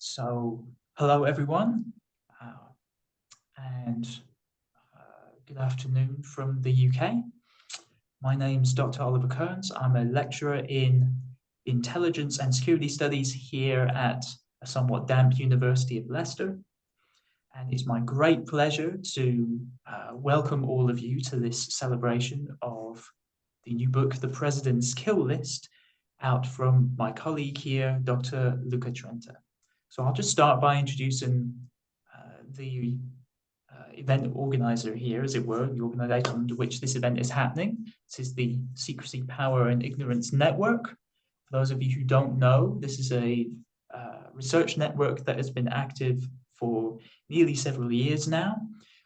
So, hello everyone, uh, and good afternoon from the UK. My name's Dr. Oliver Kearns. I'm a lecturer in Intelligence and Security Studies here at a somewhat damp University of Leicester. And it's my great pleasure to welcome all of you to this celebration of the new book, The President's Kill List, out from my colleague here, Dr. Luca Trenta. So I'll just start by introducing the event organizer here, as it were, the organization under which this event is happening. This is the Secrecy, Power and Ignorance Network. For those of you who don't know, this is a research network that has been active for nearly several years now.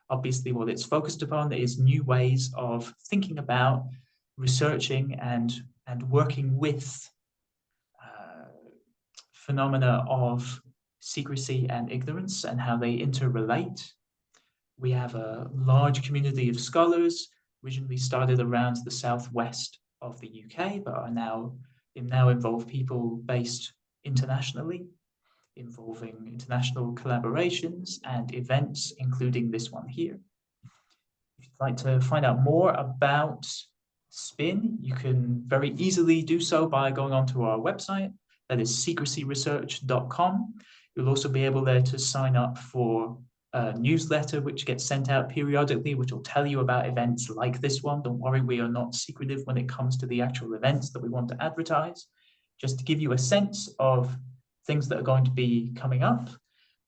Obviously, what it's focused upon is new ways of thinking about researching and working with phenomena of secrecy and ignorance and how they interrelate. We have a large community of scholars, originally started around the southwest of the UK, but now involve people based internationally, involving international collaborations and events, including this one here. If you'd like to find out more about SPIN, you can very easily do so by going onto our website. That is secrecyresearch.com. You'll also be able there to sign up for a newsletter which gets sent out periodically, which will tell you about events like this one. Don't worry, we are not secretive when it comes to the actual events that we want to advertise. Just to give you a sense of things that are going to be coming up,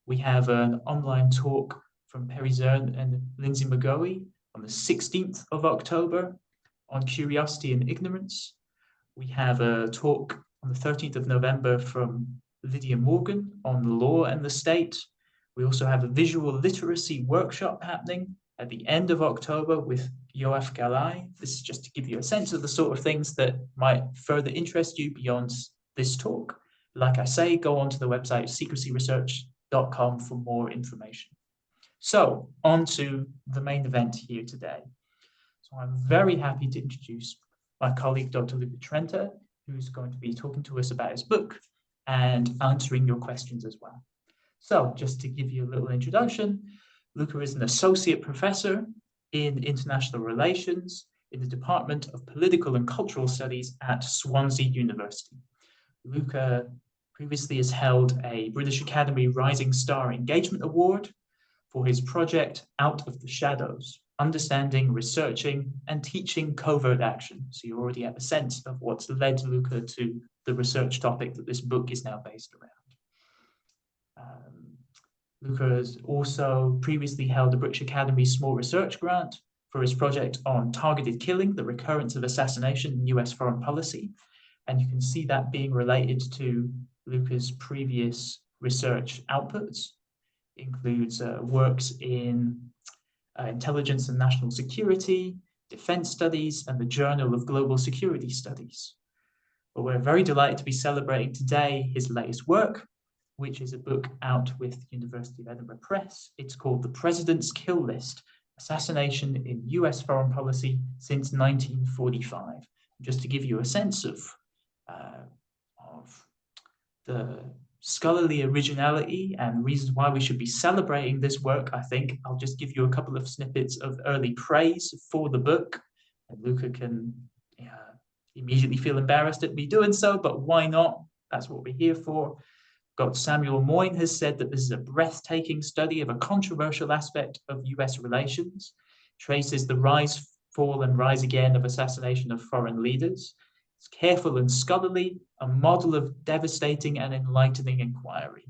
we have an online talk from Perry Zern and Lindsay McGoey on the 16th of October on curiosity and ignorance. We have a talk on the 13th of November from Lydia Morgan on the law and the state. We also have a visual literacy workshop happening at the end of October with Yoav Galai. This is just to give you a sense of the sort of things that might further interest you beyond this talk. Like I say, go onto the website secrecyresearch.com for more information. So, on to the main event here today. So I'm very happy to introduce my colleague, Dr. Luca Trenta, who's going to be talking to us about his book and answering your questions as well. So just to give you a little introduction, Luca is an associate professor in international relations in the Department of Political and Cultural Studies at Swansea University. Luca previously has held a British Academy Rising Star Engagement Award for his project Out of the Shadows, Understanding, Researching, and Teaching Covert Action. So you already have a sense of what's led Luca to the research topic that this book is now based around. Luca has also previously held the British Academy Small Research Grant for his project on targeted killing, the recurrence of assassination in US foreign policy. And you can see that being related to Luca's previous research outputs. It includes works in intelligence and national security, defense studies, and the Journal of Global Security Studies. But we're very delighted to be celebrating today his latest work, which is a book out with the University of Edinburgh Press. It's called The President's Kill List, Assassination in US Foreign Policy Since 1945. Just to give you a sense of the scholarly originality and reasons why we should be celebrating this work, I think I'll just give you a couple of snippets of early praise for the book. And Luca can immediately feel embarrassed at me doing so, but why not? That's what we're here for. Got Samuel Moyne has said that this is a breathtaking study of a controversial aspect of US relations, traces the rise, fall, and rise again of assassination of foreign leaders. It's careful and scholarly, a model of devastating and enlightening inquiry.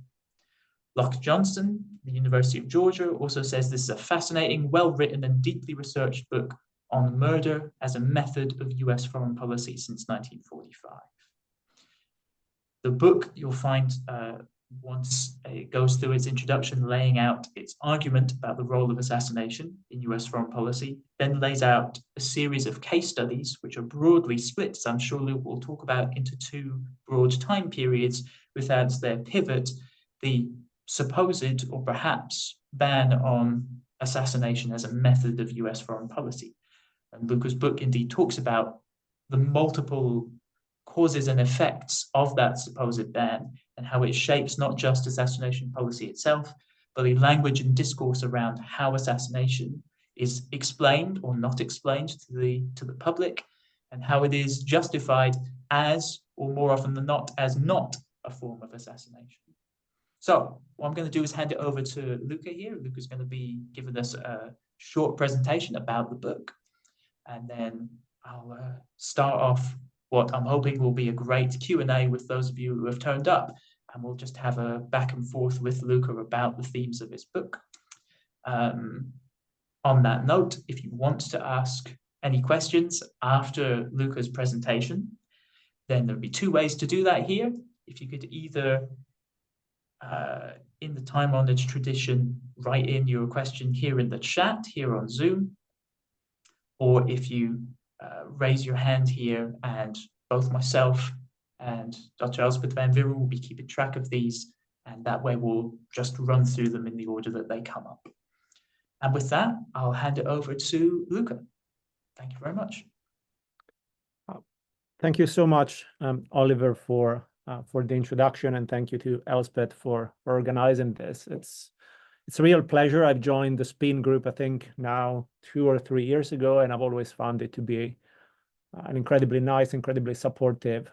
Locke Johnson, the University of Georgia, also says this is a fascinating, well-written and deeply researched book on murder as a method of US foreign policy since 1945. The book, you'll find once it goes through its introduction, laying out its argument about the role of assassination in US foreign policy, then lays out a series of case studies, which are broadly split, as I'm sure Luke will talk about, into two broad time periods, with as their pivot the supposed or perhaps ban on assassination as a method of US foreign policy. And Luca's book indeed talks about the multiple causes and effects of that supposed ban, and how it shapes not just assassination policy itself, but the language and discourse around how assassination is explained or not explained to the public, and how it is justified as, or more often than not, as not a form of assassination. So what I'm going to do is hand it over to Luca here. Luca's going to be giving us a short presentation about the book, and then I'll start off what I'm hoping will be a great Q&A with those of you who have turned up, and we'll just have a back and forth with Luca about the themes of his book. On that note, if you want to ask any questions after Luca's presentation, then there'll be two ways to do that here. If you could either, in the time-honored tradition, write in your question here in the chat, here on Zoom, or if you raise your hand here, and both myself and Dr. Elspeth van Vieren will be keeping track of these, and that way we'll just run through them in the order that they come up. And with that, I'll hand it over to Luca. Thank you very much. Thank you so much, Oliver, for the introduction, and thank you to Elspeth for organizing this. It's a real pleasure. I've joined the SPIN group, I think now 2 or 3 years ago, and I've always found it to be an incredibly nice, incredibly supportive,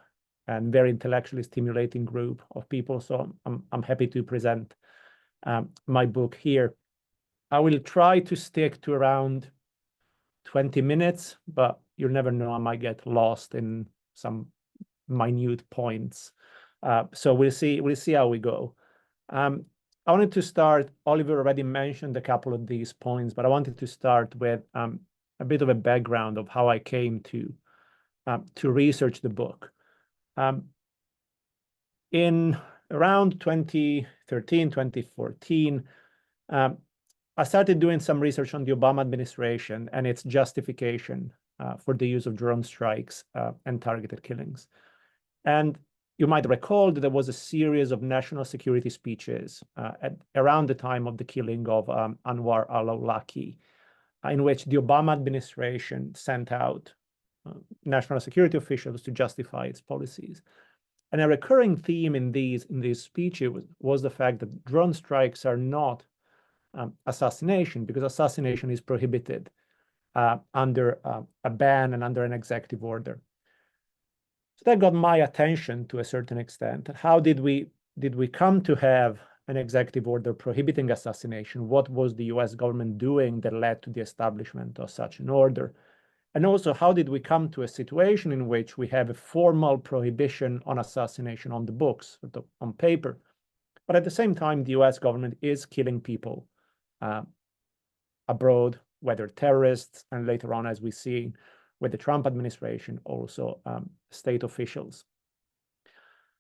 and very intellectually stimulating group of people. So I'm happy to present my book here. I will try to stick to around 20 minutes, but you'll never know, I might get lost in some minute points. So we'll see how we go. I wanted to start, Oliver already mentioned a couple of these points, but I wanted to start with a bit of a background of how I came to research the book. In around 2013, 2014, I started doing some research on the Obama administration and its justification for the use of drone strikes and targeted killings. And you might recall that there was a series of national security speeches around the time of the killing of Anwar al-Awlaki, in which the Obama administration sent out national security officials to justify its policies. And a recurring theme in these speeches was the fact that drone strikes are not assassination, because assassination is prohibited under a ban and under an executive order. So that got my attention to a certain extent. How did we come to have an executive order prohibiting assassination? What was the US government doing that led to the establishment of such an order? And also, how did we come to a situation in which we have a formal prohibition on assassination on the books, on paper, but at the same time, the US government is killing people abroad, whether terrorists, and later on, as we see with the Trump administration, also state officials.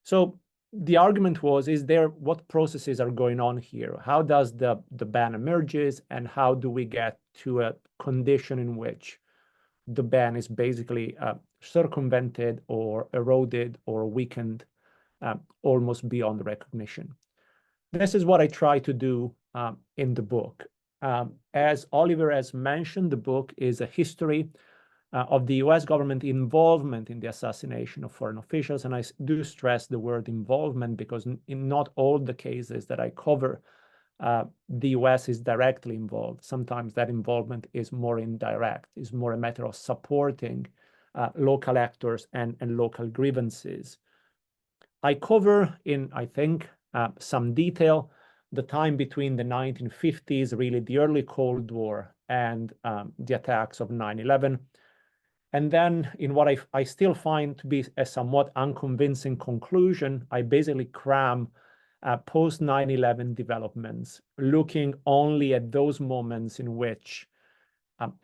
So the argument was, what processes are going on here? How does the ban emerges, and how do we get to a condition in which the ban is basically circumvented or eroded or weakened almost beyond recognition? This is what I try to do in the book. As Oliver has mentioned, the book is a history of the US government involvement in the assassination of foreign officials. And I do stress the word involvement, because in not all the cases that I cover, the US is directly involved. Sometimes that involvement is more indirect, is more a matter of supporting local actors and local grievances. I cover in, I think, some detail the time between the 1950s, really the early Cold War, and the attacks of 9/11. And then in what I still find to be a somewhat unconvincing conclusion, I basically cram post 9/11 developments, looking only at those moments in which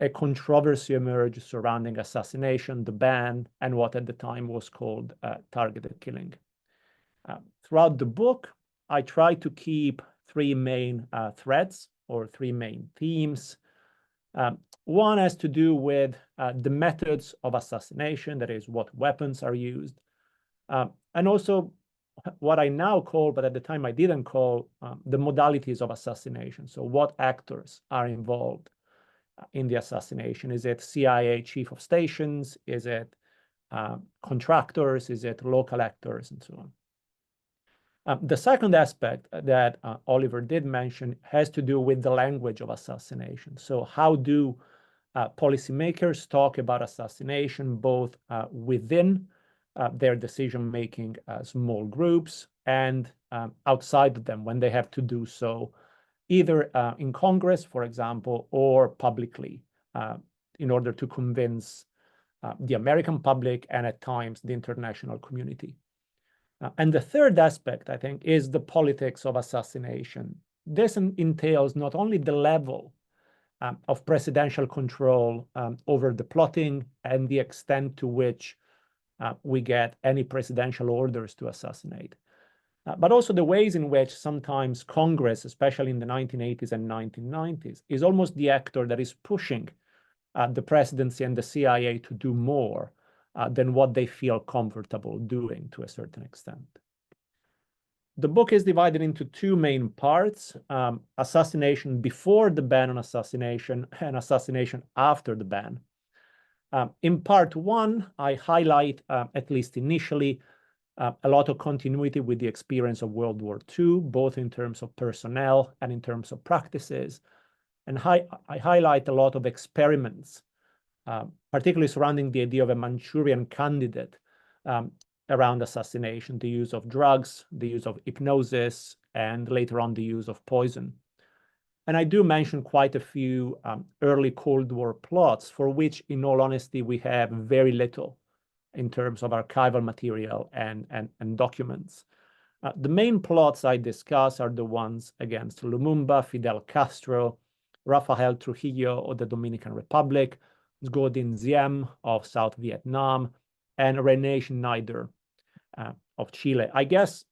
a controversy emerged surrounding assassination, the ban, and what at the time was called targeted killing. Throughout the book, I try to keep 3 main threads, or 3 main themes. One has to do with the methods of assassination, that is, what weapons are used, and also what I now call, but at the time I didn't call, the modalities of assassination. So what actors are involved in the assassination? Is it CIA chief of stations? Is it contractors? Is it local actors, and so on? The second aspect that Oliver did mention has to do with the language of assassination. So how do policymakers talk about assassination, both within their decision-making small groups and outside of them when they have to do so, either in Congress, for example, or publicly in order to convince the American public and at times the international community. And the third aspect, I think, is the politics of assassination. This entails not only the level of presidential control over the plotting and the extent to which we get any presidential orders to assassinate, but also the ways in which sometimes Congress, especially in the 1980s and 1990s, is almost the actor that is pushing the presidency and the CIA to do more than what they feel comfortable doing to a certain extent. The book is divided into two main parts, assassination before the ban on assassination and assassination after the ban. In part one, I highlight, at least initially, a lot of continuity with the experience of World War II, both in terms of personnel and in terms of practices. And I highlight a lot of experiments, particularly surrounding the idea of a Manchurian candidate around assassination, the use of drugs, the use of hypnosis, and later on the use of poison. And I do mention quite a few early Cold War plots for which, in all honesty, we have very little in terms of archival material and documents. The main plots I discuss are the ones against Lumumba, Fidel Castro, Rafael Trujillo of the Dominican Republic, Ngo Dinh Diem of South Vietnam, and René Schneider of Chile. I guess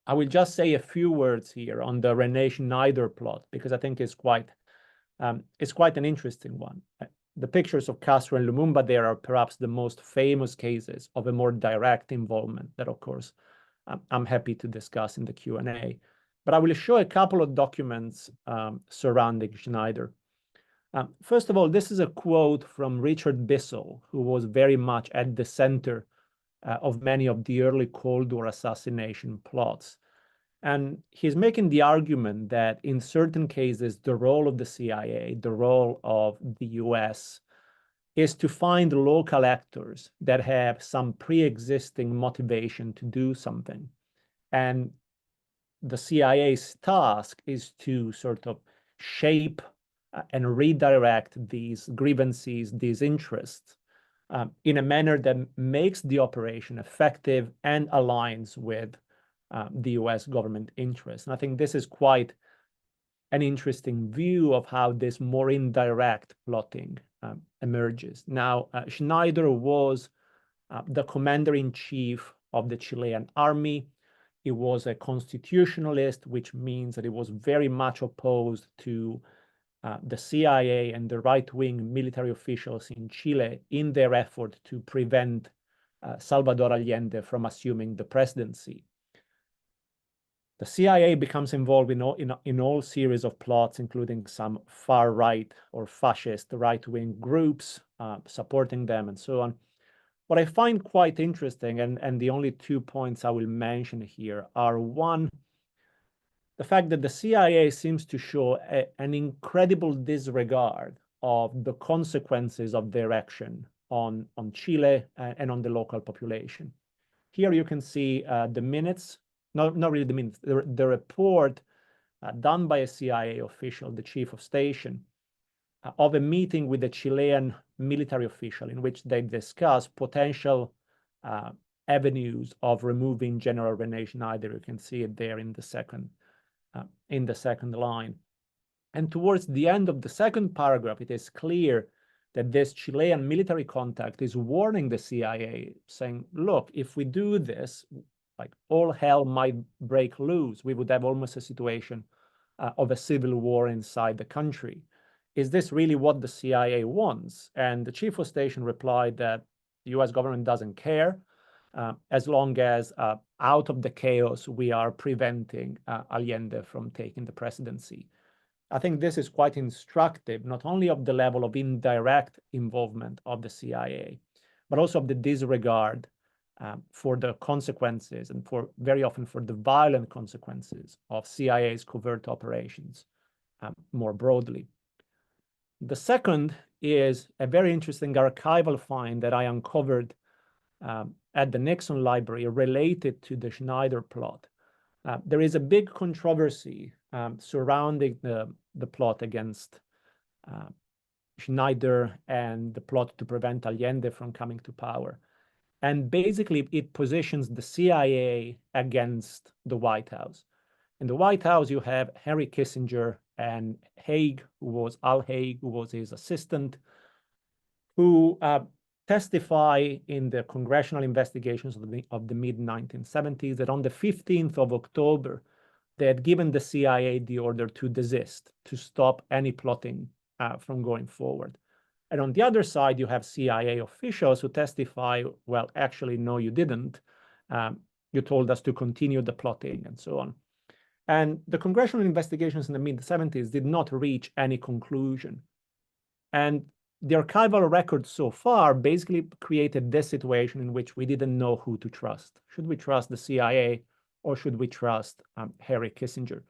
I will just say a few words here on the René Schneider plot, because I think it's quite an interesting one. The pictures of Castro and Lumumba there are perhaps the most famous cases of a more direct involvement that, of course, I'm happy to discuss in the Q&A. But I will show a couple of documents surrounding Schneider. First of all, this is a quote from Richard Bissell, who was very much at the center of many of the early Cold War assassination plots. And he's making the argument that in certain cases, the role of the CIA, the role of the US, is to find local actors that have some pre-existing motivation to do something. And the CIA's task is to sort of shape and redirect these grievances, these interests, in a manner that makes the operation effective and aligns with the US government interests. And I think this is quite an interesting view of how this more indirect plotting emerges. Now, Schneider was the commander-in-chief of the Chilean army. He was a constitutionalist, which means that he was very much opposed to the CIA and the right-wing military officials in Chile in their effort to prevent Salvador Allende from assuming the presidency. The CIA becomes involved in all series of plots, including some far-right or fascist right-wing groups supporting them and so on. What I find quite interesting, and the only 2 points I will mention here are, one, the fact that the CIA seems to show an incredible disregard of the consequences of their action on Chile and on the local population. Here you can see the minutes, not really the minutes, the report done by a CIA official, the chief of station, of a meeting with a Chilean military official in which they discuss potential avenues of removing General René Schneider. You can see it there in the second line. And towards the end of the second paragraph, it is clear that this Chilean military contact is warning the CIA, saying, look, if we do this, like all hell might break loose. We would have almost a situation of a civil war inside the country. Is this really what the CIA wants? And the chief of station replied that the US government doesn't care as long as out of the chaos, we are preventing Allende from taking the presidency. I think this is quite instructive, not only of the level of indirect involvement of the CIA, but also of the disregard for the consequences and very often for the violent consequences of CIA's covert operations more broadly. The second is a very interesting archival find that I uncovered at the Nixon Library related to the Schneider plot. There is a big controversy surrounding the plot against Schneider and the plot to prevent Allende from coming to power. And basically, it positions the CIA against the White House. In the White House, you have Henry Kissinger and Al Haig, who was his assistant, who testify in the congressional investigations of the mid-1970s that on the 15th of October, they had given the CIA the order to desist, to stop any plotting from going forward. And on the other side, you have CIA officials who testify, well, actually, no, you didn't. You told us to continue the plotting and so on. And the congressional investigations in the mid-70s did not reach any conclusion. And the archival record so far basically created this situation in which we didn't know who to trust. Should we trust the CIA or should we trust Henry Kissinger?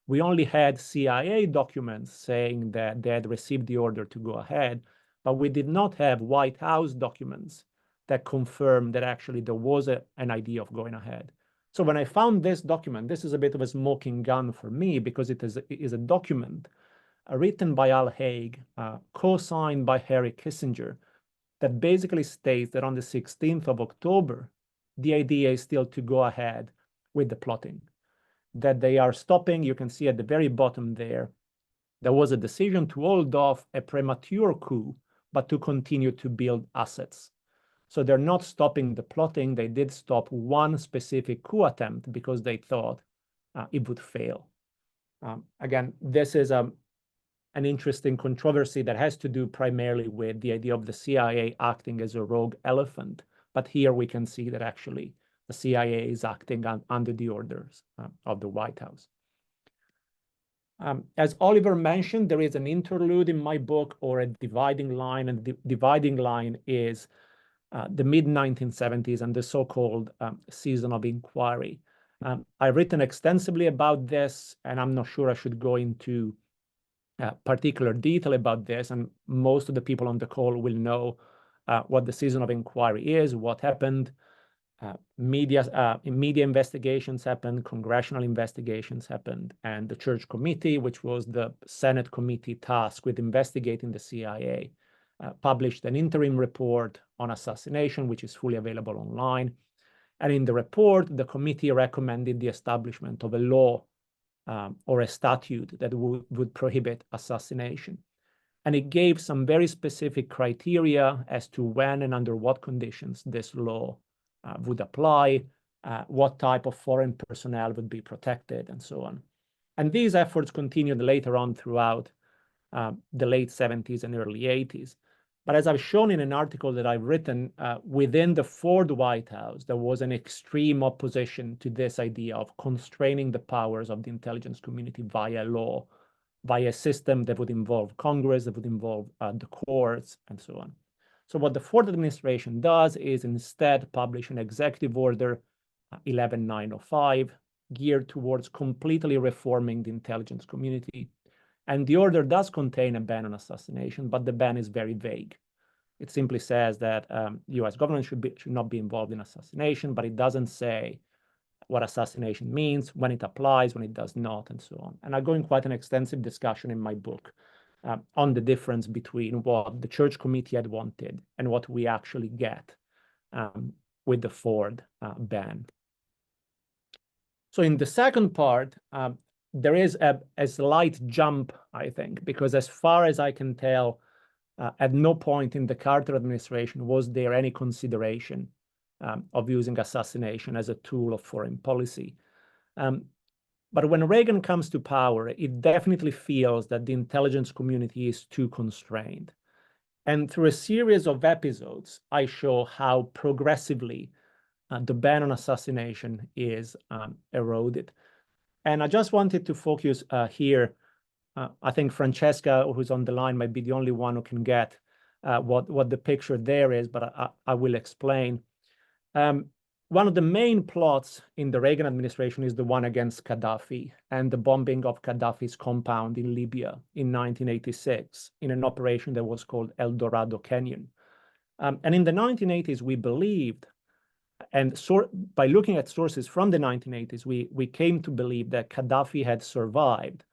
We only had CIA documents saying that they had received the order to go ahead, but we did not have White House documents that confirmed that actually there was an idea of going ahead. So when I found this document, this is a bit of a smoking gun for me because it is a document written by Al Haig, co-signed by Henry Kissinger, that basically states that on the 16th of October, the idea is still to go ahead with the plotting, that they are stopping. You can see at the very bottom there was a decision to hold off a premature coup, but to continue to build assets. So they're not stopping the plotting. They did stop one specific coup attempt because they thought it would fail. Again, this is an interesting controversy that has to do primarily with the idea of the CIA acting as a rogue elephant. But here we can see that actually the CIA is acting under the orders of the White House. As Oliver mentioned, there is an interlude in my book, or a dividing line, and the dividing line is the mid-1970s and the so-called season of inquiry. I've written extensively about this, and I'm not sure I should go into particular detail about this, and most of the people on the call will know what the season of inquiry is, what happened. Media investigations happened, congressional investigations happened, and the Church Committee, which was the Senate committee tasked with investigating the CIA, published an interim report on assassination, which is fully available online. And in the report, the committee recommended the establishment of a law or a statute that would prohibit assassination. And it gave some very specific criteria as to when and under what conditions this law would apply, what type of foreign personnel would be protected, and so on. And these efforts continued later on throughout the late 70s and early 80s. But as I've shown in an article that I've written, within the Ford White House, there was an extreme opposition to this idea of constraining the powers of the intelligence community via law, via a system that would involve Congress, that would involve the courts, and so on. So what the Ford administration does is instead publish an executive order, 11905, geared towards completely reforming the intelligence community. And the order does contain a ban on assassination, but the ban is very vague. It simply says that U.S. government should not be involved in assassination, but it doesn't say what assassination means, when it applies, when it does not, and so on. And I go in quite an extensive discussion in my book on the difference between what the Church Committee had wanted and what we actually get with the Ford ban. So in the second part, there is a slight jump, I think, because as far as I can tell, at no point in the Carter administration was there any consideration of using assassination as a tool of foreign policy. But when Reagan comes to power, it definitely feels that the intelligence community is too constrained. And through a series of episodes, I show how progressively the ban on assassination is eroded. And I just wanted to focus here. I think Francesca, who's on the line, might be the only one who can get what the picture there is, but I will explain. one of the main plots in the Reagan administration is the one against Gaddafi and the bombing of Gaddafi's compound in Libya in 1986 in an operation that was called El Dorado Canyon. And in the 1980s, we believed, and by looking at sources from the 1980s, we came to believe that Gaddafi had survived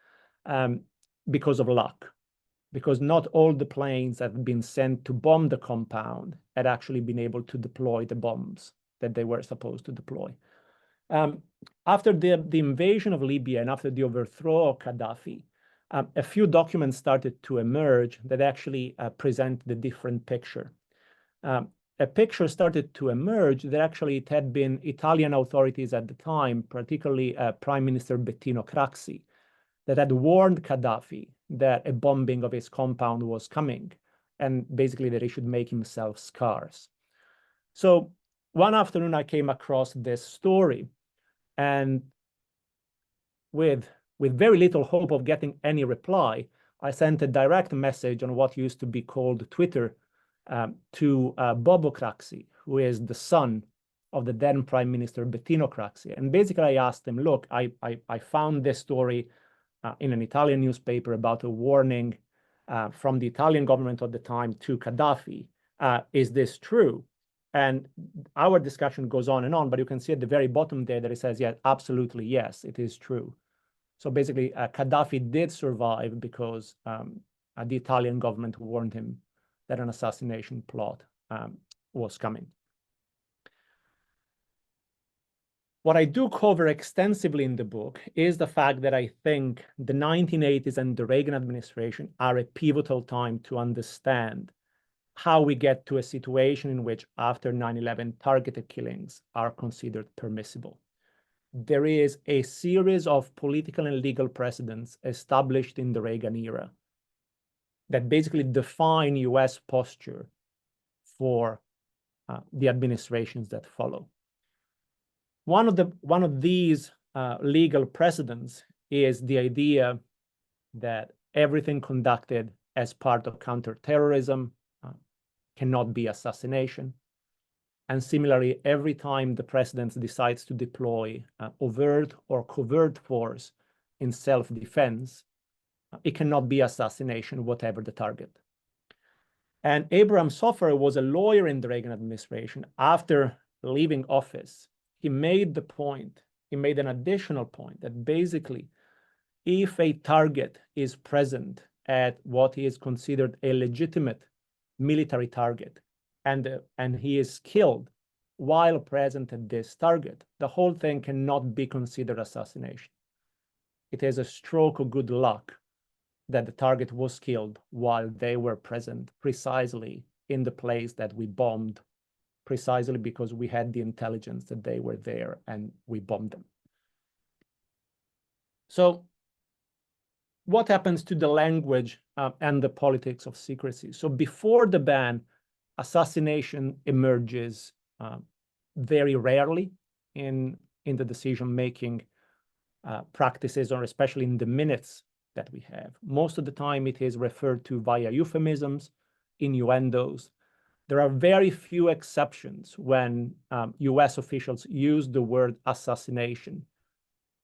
because of luck, because not all the planes that had been sent to bomb the compound had actually been able to deploy the bombs that they were supposed to deploy. After the invasion of Libya and after the overthrow of Gaddafi, a few documents started to emerge that actually present the different picture. A picture started to emerge that actually it had been Italian authorities at the time, particularly Prime Minister Bettino Craxi, that had warned Gaddafi that a bombing of his compound was coming, and basically that he should make himself scarce. So one afternoon I came across this story, and with very little hope of getting any reply, I sent a direct message on what used to be called Twitter to Bobo Craxi, who is the son of the then Prime Minister Bettino Craxi. And basically I asked him, look, I found this story in an Italian newspaper about a warning from the Italian government at the time to Gaddafi. Is this true? And our discussion goes on and on, but you can see at the very bottom there that it says, yeah, absolutely, yes, it is true. So basically, Gaddafi did survive because the Italian government warned him that an assassination plot was coming. What I do cover extensively in the book is the fact that I think the 1980s and the Reagan administration are a pivotal time to understand how we get to a situation in which after 9/11 targeted killings are considered permissible. There is a series of political and legal precedents established in the Reagan era that basically define US posture for the administrations that follow. One of these legal precedents is the idea that everything conducted as part of counterterrorism cannot be assassination. And similarly, every time the president decides to deploy overt or covert force in self-defense, it cannot be assassination, whatever the target. And Abraham Soffer was a lawyer in the Reagan administration. After leaving office, he made the point, he made an additional point that basically, if a target is present at what is considered a legitimate military target, and he is killed while present at this target, the whole thing cannot be considered assassination. It is a stroke of good luck that the target was killed while they were present precisely in the place that we bombed, precisely because we had the intelligence that they were there and we bombed them. So what happens to the language and the politics of secrecy? So before the ban, assassination emerges very rarely in the decision-making practices, or especially in the minutes that we have. Most of the time it is referred to via euphemisms, innuendos. There are very few exceptions when US officials use the word assassination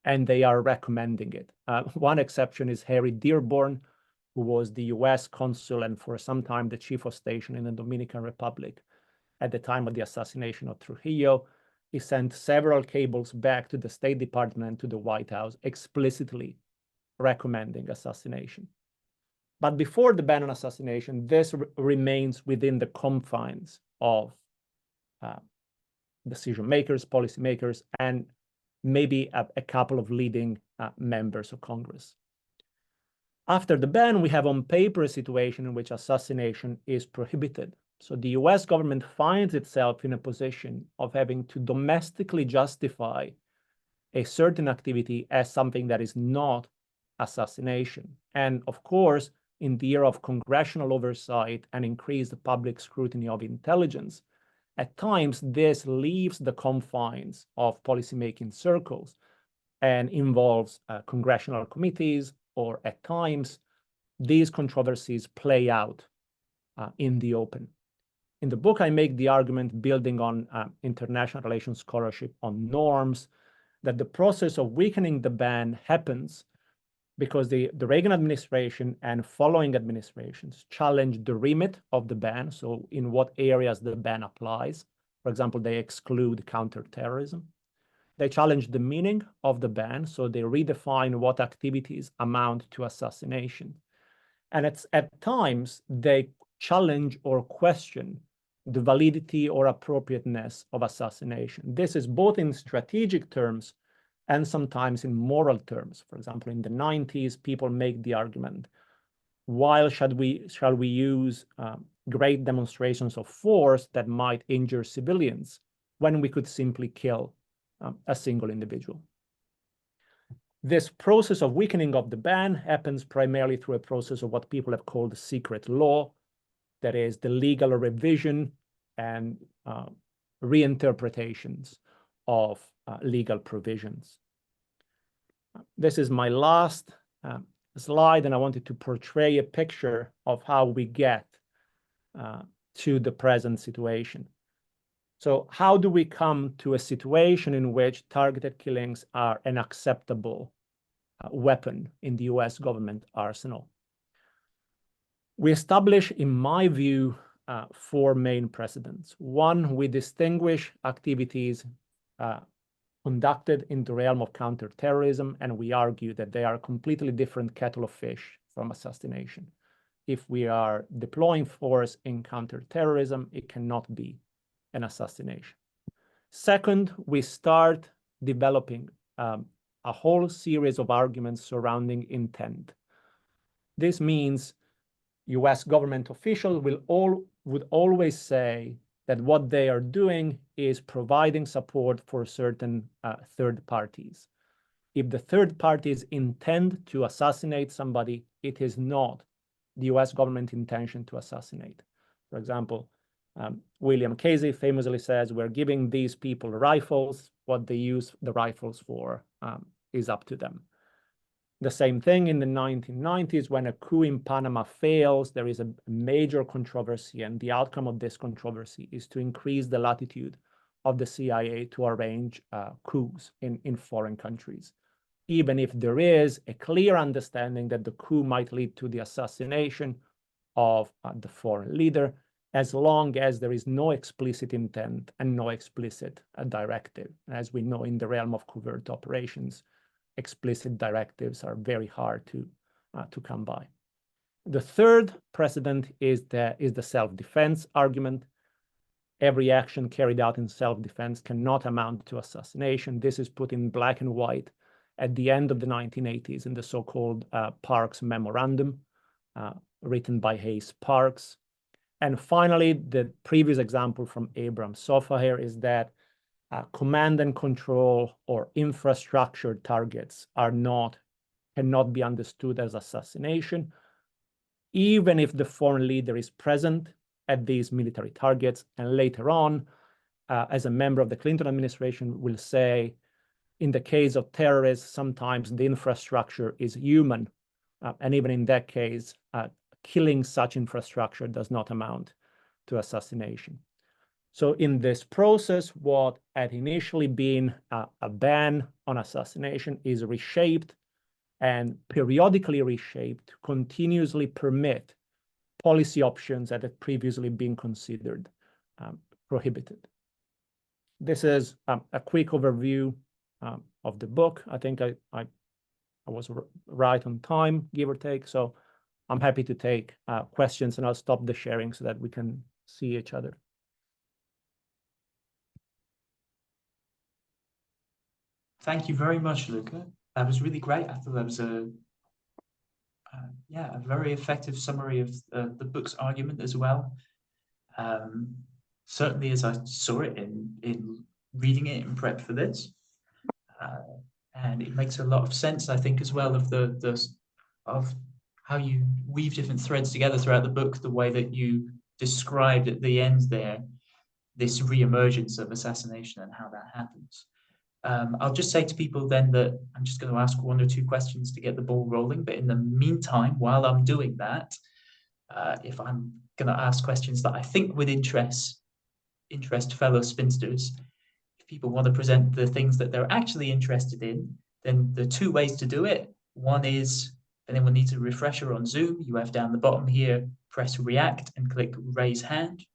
and they are recommending it. One exception is Harry Dearborn, who was the US consul and for some time the chief of station in the Dominican Republic. At the time of the assassination of Trujillo, he sent several cables back to the State Department and to the White House explicitly recommending assassination. But before the ban on assassination, this remains within the confines of decision makers, policymakers, and maybe a couple of leading members of Congress. After the ban, we have on paper a situation in which assassination is prohibited. So the US government finds itself in a position of having to domestically justify a certain activity as something that is not assassination. And of course, in the era of congressional oversight and increased public scrutiny of intelligence, at times this leaves the confines of policymaking circles and involves congressional committees, or at times these controversies play out in the open. In the book, I make the argument, building on international relations scholarship on norms, that the process of weakening the ban happens because the Reagan administration and following administrations challenged the remit of the ban. So in what areas the ban applies. For example, they exclude counterterrorism. They challenge the meaning of the ban. So they redefine what activities amount to assassination. And at times, they challenge or question the validity or appropriateness of assassination. This is both in strategic terms and sometimes in moral terms. For example, in the 90s, people make the argument, why shall we use great demonstrations of force that might injure civilians when we could simply kill a single individual? This process of weakening of the ban happens primarily through a process of what people have called the secret law, that is the legal revision and reinterpretations of legal provisions. This is my last slide, and I wanted to portray a picture of how we get to the present situation. So how do we come to a situation in which targeted killings are an acceptable weapon in the US government arsenal? We establish, in my view, 4 main precedents. One, we distinguish activities conducted in the realm of counterterrorism, and we argue that they are a completely different kettle of fish from assassination. If we are deploying force in counterterrorism, it cannot be an assassination. Second, we start developing a whole series of arguments surrounding intent. This means US government officials would always say that what they are doing is providing support for certain third parties. If the third parties intend to assassinate somebody, it is not the US government intention to assassinate. For example, William Casey famously says, we're giving these people rifles. What they use the rifles for is up to them. The same thing in the 1990s, when a coup in Panama fails, there is a major controversy, and the outcome of this controversy is to increase the latitude of the CIA to arrange coups in foreign countries. Even if there is a clear understanding that the coup might lead to the assassination of the foreign leader, as long as there is no explicit intent and no explicit directive. As we know, in the realm of covert operations, explicit directives are very hard to come by. The third precedent is the self-defense argument. Every action carried out in self-defense cannot amount to assassination. This is put in black and white at the end of the 1980s in the so-called Parks Memorandum, written by Hayes Parks. And finally, the previous example from Abraham Sofa here is that command and control or infrastructure targets cannot be understood as assassination, even if the foreign leader is present at these military targets. And later on, as a member of the Clinton administration will say, in the case of terrorists, sometimes the infrastructure is human. And even in that case, killing such infrastructure does not amount to assassination. So in this process, what had initially been a ban on assassination is reshaped and periodically reshaped to continuously permit policy options that had previously been considered prohibited. This is a quick overview of the book. I think I was right on time, give or take. So I'm happy to take questions, and I'll stop the sharing so that we can see each other. Thank you very much, Luca. That was really great. I thought that was a very effective summary of the book's argument as well. Certainly, as I saw it in reading it in prep for this, and it makes a lot of sense, I think, as well, of how you weave different threads together throughout the book. The way that you described at the end there, this re-emergence of assassination and how that happens. I'll just say to people then that I'm just going to ask 1 or 2 questions to get the ball rolling. But in the meantime, while I'm doing that, if I'm going to ask questions that I think would interest fellow spinsters, if people want to present the things that they're actually interested in, then there are two ways to do it. One is, if anyone needs a refresher on Zoom, you have down the bottom here, press react and click raise hand.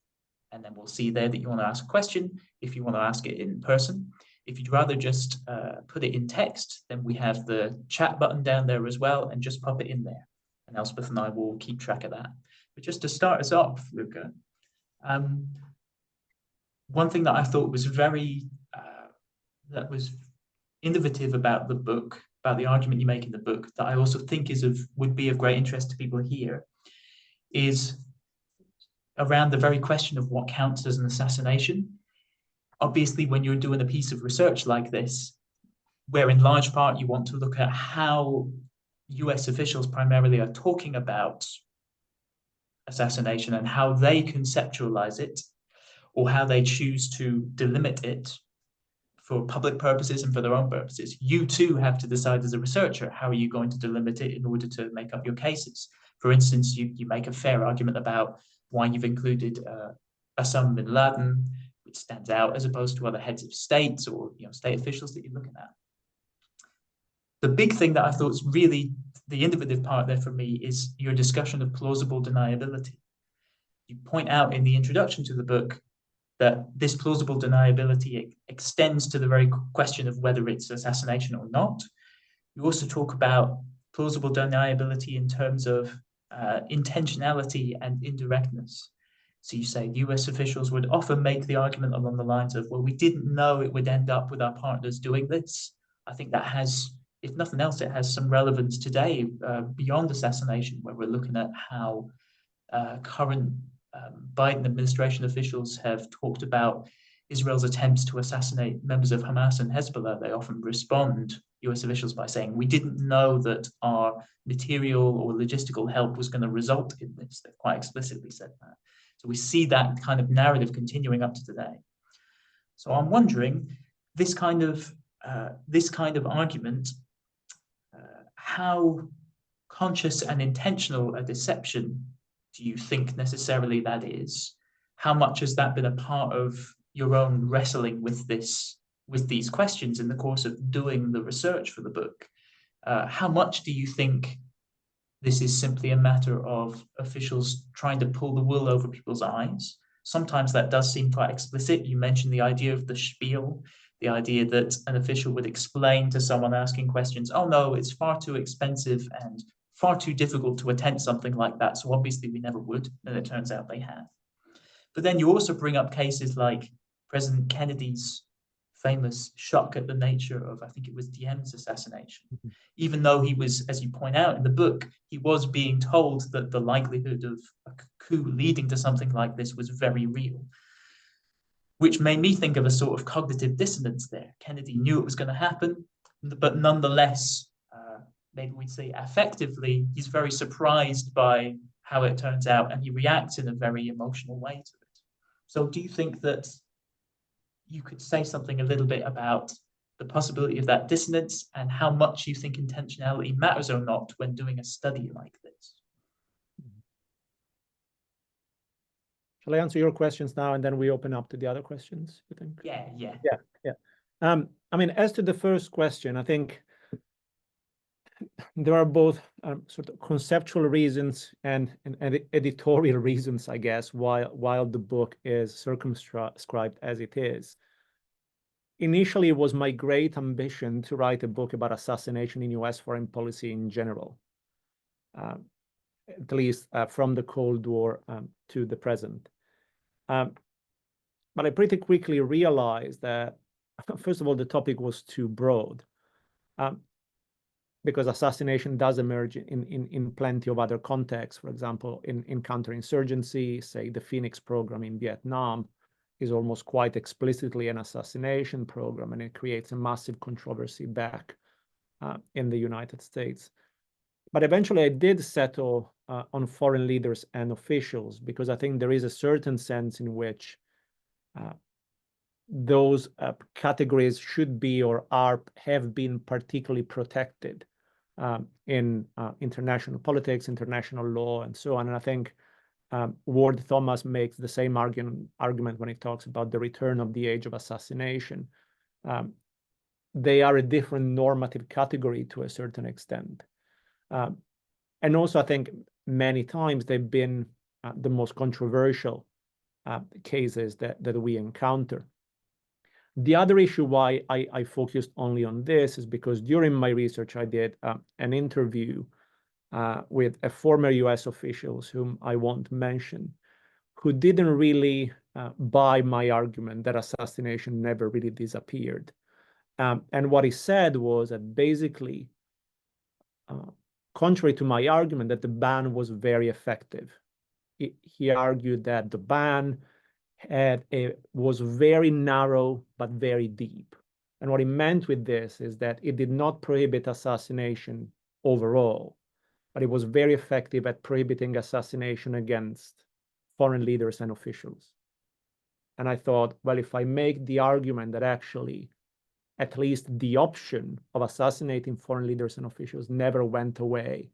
And then we'll see there that you want to ask a question if you want to ask it in person. If you'd rather just put it in text, then we have the chat button down there as well, and just pop it in there. And Elspeth and I will keep track of that. But just to start us off, Luca, one thing that I thought was that was innovative about the book, about the argument you make in the book, that I also think would be of great interest to people here, is around the very question of what counts as an assassination. Obviously, when you're doing a piece of research like this, where in large part you want to look at how US officials primarily are talking about assassination and how they conceptualize it, or how they choose to delimit it for public purposes and for their own purposes. You too have to decide as a researcher, how are you going to delimit it in order to make up your cases? For instance, you make a fair argument about why you've included Osama bin Laden, which stands out as opposed to other heads of states or state officials that you're looking at. The big thing that I thought was really the innovative part there for me is your discussion of plausible deniability. You point out in the introduction to the book that this plausible deniability extends to the very question of whether it's assassination or not. You also talk about plausible deniability in terms of intentionality and indirectness. So you say US officials would often make the argument along the lines of, well, we didn't know it would end up with our partners doing this. I think that has, if nothing else, it has some relevance today beyond assassination, where we're looking at how current Biden administration officials have talked about Israel's attempts to assassinate members of Hamas and Hezbollah. They often respond, US officials, by saying, we didn't know that our material or logistical help was going to result in this. They've quite explicitly said that. So we see that kind of narrative continuing up to today. So I'm wondering, this kind of argument, how conscious and intentional a deception do you think necessarily that is? How much has that been a part of your own wrestling with these questions in the course of doing the research for the book? How much do you think this is simply a matter of officials trying to pull the wool over people's eyes? Sometimes that does seem quite explicit. You mentioned the idea of the spiel, the idea that an official would explain to someone asking questions, oh no, it's far too expensive and far too difficult to attend something like that. So obviously we never would, and it turns out they have. But then you also bring up cases like President Kennedy's famous shock at the nature of, I think it was Diem's assassination. Mm-hmm. Even though he was, as you point out in the book, he was being told that the likelihood of a coup leading to something like this was very real, which made me think of a sort of cognitive dissonance there. Kennedy knew it was going to happen, but nonetheless, maybe we'd say affectively, he's very surprised by how it turns out, and he reacts in a very emotional way to it. So do you think that you could say something a little bit about the possibility of that dissonance and how much you think intentionality matters or not when doing a study like this? Shall I answer your questions now and then we open up to the other questions, you think? Yeah. I mean, as to the first question, I think there are both sort of conceptual reasons and editorial reasons, I guess, while the book is circumscribed as it is. Initially, it was my great ambition to write a book about assassination in US foreign policy in general, at least from the Cold War to the present. But I pretty quickly realized that, first of all, the topic was too broad. Because assassination does emerge in plenty of other contexts. For example, in counterinsurgency, say the Phoenix program in Vietnam is almost quite explicitly an assassination program, and it creates a massive controversy back in the United States. But eventually I did settle on foreign leaders and officials, because I think there is a certain sense in which those categories should be or have been particularly protected in international politics, international law, and so on. And I think Ward Thomas makes the same argument when he talks about the return of the age of assassination. They are a different normative category to a certain extent. And also, I think many times they've been the most controversial cases that we encounter. The other issue why I focused only on this is because during my research, I did an interview with a former US officials whom I won't mention, who didn't really buy my argument that assassination never really disappeared. And what he said was that basically, contrary to my argument that the ban was very effective, he argued that the ban was very narrow but very deep. And what he meant with this is that it did not prohibit assassination overall, but it was very effective at prohibiting assassination against foreign leaders and officials. And I thought, well, if I make the argument that actually at least the option of assassinating foreign leaders and officials never went away,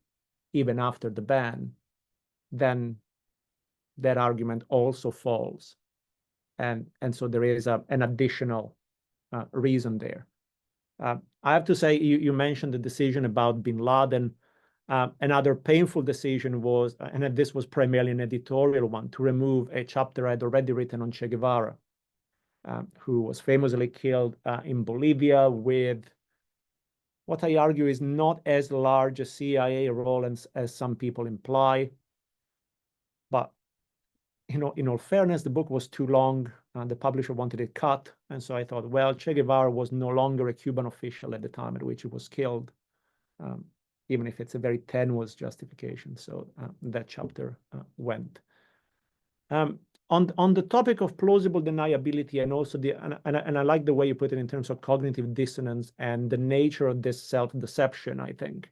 even after the ban, then that argument also falls. And so there is an additional reason there. I have to say, you mentioned the decision about bin Laden. Another painful decision was, and this was primarily an editorial one, to remove a chapter I'd already written on Che Guevara, who was famously killed in Bolivia with what I argue is not as large a CIA role as some people imply. But in all fairness, the book was too long. The publisher wanted it cut. And so I thought, well, Che Guevara was no longer a Cuban official at the time at which he was killed, even if it's a very tenuous justification. So that chapter went. On the topic of plausible deniability, and also and I like the way you put it in terms of cognitive dissonance and the nature of this self-deception, I think.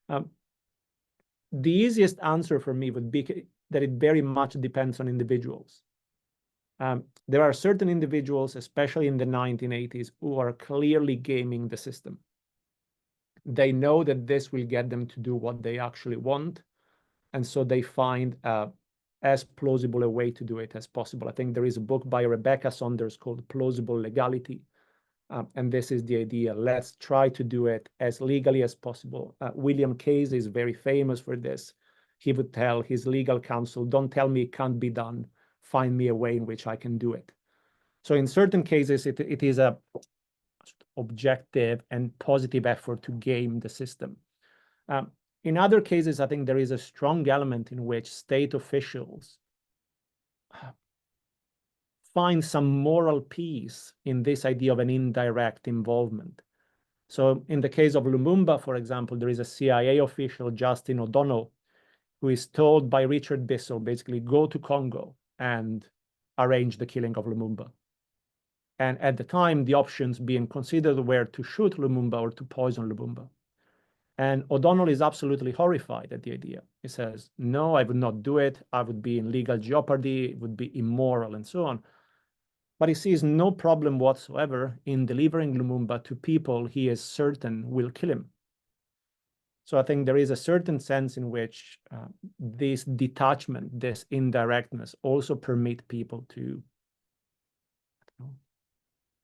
The easiest answer for me would be that it very much depends on individuals. There are certain individuals, especially in the 1980s, who are clearly gaming the system. They know that this will get them to do what they actually want, and so they find as plausible a way to do it as possible. I think there is a book by Rebecca Saunders called Plausible Legality, and this is the idea. Let's try to do it as legally as possible. William Case is very famous for this. He would tell his legal counsel, don't tell me it can't be done. Find me a way in which I can do it. So in certain cases, it is a objective and positive effort to game the system. In other cases, I think there is a strong element in which state officials find some moral peace in this idea of an indirect involvement. So in the case of Lumumba, for example, there is a CIA official, Justin O'Donnell, who is told by Richard Bissell, basically, go to Congo and arrange the killing of Lumumba. And at the time, the options being considered were to shoot Lumumba or to poison Lumumba. And O'Donnell is absolutely horrified at the idea. He says, no, I would not do it. I would be in legal jeopardy. It would be immoral and so on. But he sees no problem whatsoever in delivering Lumumba to people he is certain will kill him. So I think there is a certain sense in which this detachment, this indirectness also permit people to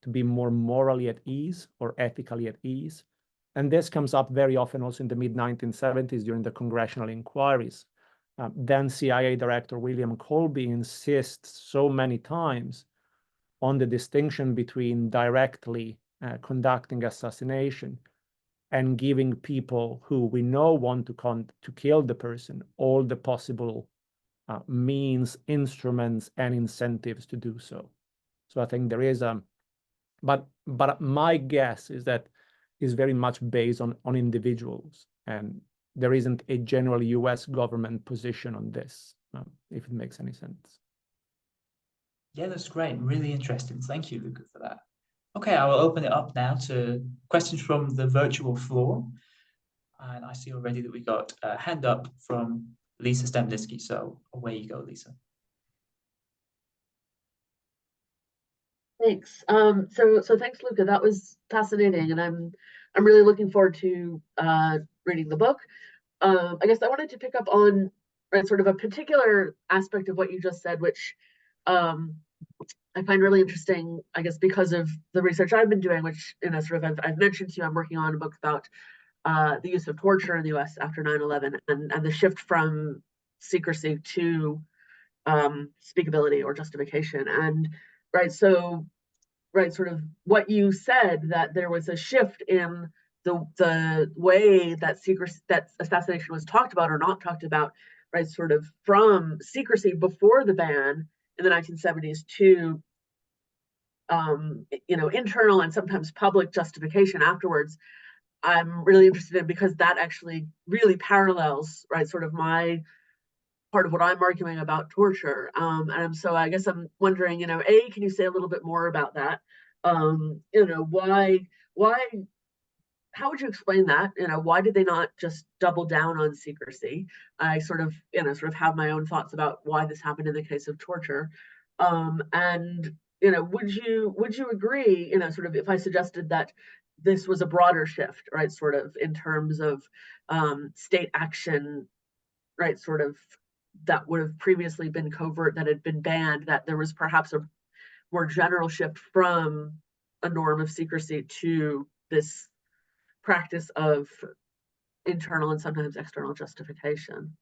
be more morally at ease or ethically at ease. And this comes up very often also in the mid-1970s during the congressional inquiries. Then CIA Director William Colby insists so many times on the distinction between directly conducting assassination and giving people who we know want to kill the person all the possible means, instruments, and incentives to do so. So I think there is but my guess is that is very much based on individuals, and there isn't a general US government position on this, if it makes any sense. Yeah, that's great. Really interesting. Thank you, Luca, for that. Okay, I will open it up now to questions from the virtual floor. And I see already that we got a hand up from Lisa Stemlisky. So away you go, Lisa. Thanks. So thanks, Luca. That was fascinating, and I'm really looking forward to reading the book. I guess I wanted to pick up on, right, sort of a particular aspect of what you just said, which I find really interesting, I guess, because of the research I've been doing, which, sort of I've mentioned to you, I'm working on a book about the use of torture in the US after 9/11 and the shift from secrecy to speakability or justification. And right, so right, sort of what you said, that there was a shift in the way that secrecy, that assassination was talked about or not talked about, right, sort of from secrecy before the ban in the 1970s to internal and sometimes public justification afterwards. I'm really interested in, because that actually really parallels, right, sort of my part of what I'm arguing about torture. And so I guess I'm wondering, A, can you say a little bit more about that? Why, how would you explain that? Why did they not just double down on secrecy? I sort of have my own thoughts about why this happened in the case of torture. And would you agree, sort of, if I suggested that this was a broader shift, right, sort of in terms of state action, right, sort of, that would have previously been covert, that had been banned, that there was perhaps a more general shift from a norm of secrecy to this practice of internal and sometimes external justification?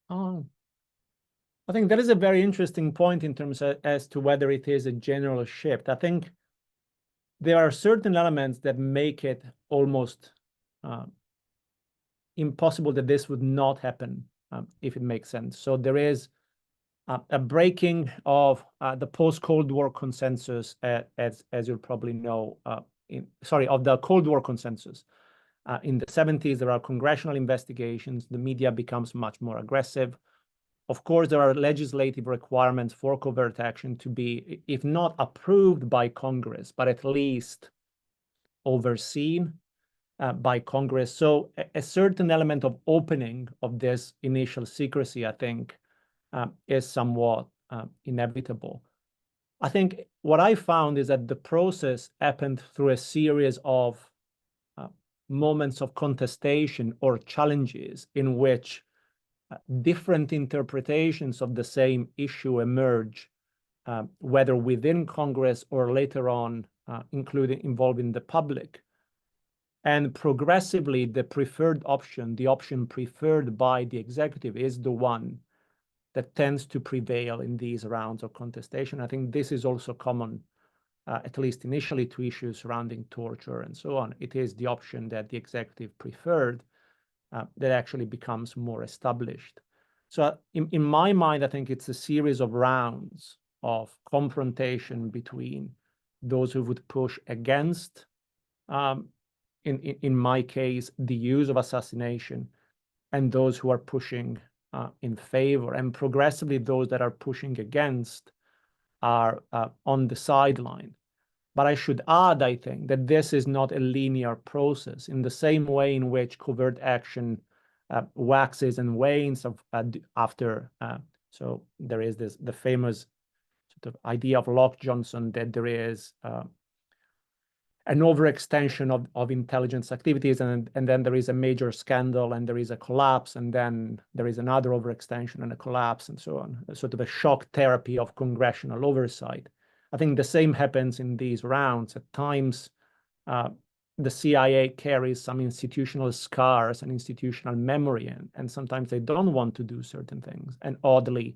Oh, I think that is a very interesting point in terms of, as to whether it is a general shift. I think there are certain elements that make it almost impossible that this would not happen, if it makes sense. So there is a breaking of the post-Cold War consensus, as you'll probably know, of the Cold War consensus. In the 70s, there are congressional investigations. The media becomes much more aggressive. Of course, there are legislative requirements for covert action to be, if not approved by Congress, but at least overseen by Congress. So a certain element of opening of this initial secrecy, I think, is somewhat inevitable. I think what I found is that the process happened through a series of moments of contestation or challenges in which different interpretations of the same issue emerge, whether within Congress or later on, including involving the public. And progressively, the preferred option, the option preferred by the executive, is the one that tends to prevail in these rounds of contestation. I think this is also common, at least initially, to issues surrounding torture and so on. It is the option that the executive preferred that actually becomes more established. So in my mind, I think it's a series of rounds of confrontation between those who would push against, in my case, the use of assassination, and those who are pushing in favor. And progressively, those that are pushing against are on the sideline. But I should add, I think, that this is not a linear process, in the same way in which covert action waxes and wanes after. So there is the famous sort of idea of Locke Johnson that there is an overextension of intelligence activities, and then there is a major scandal, and there is a collapse, and then there is another overextension and a collapse, and so on. A sort of a shock therapy of congressional oversight. I think the same happens in these rounds. At times, the CIA carries some institutional scars and institutional memory, and sometimes they don't want to do certain things. And oddly,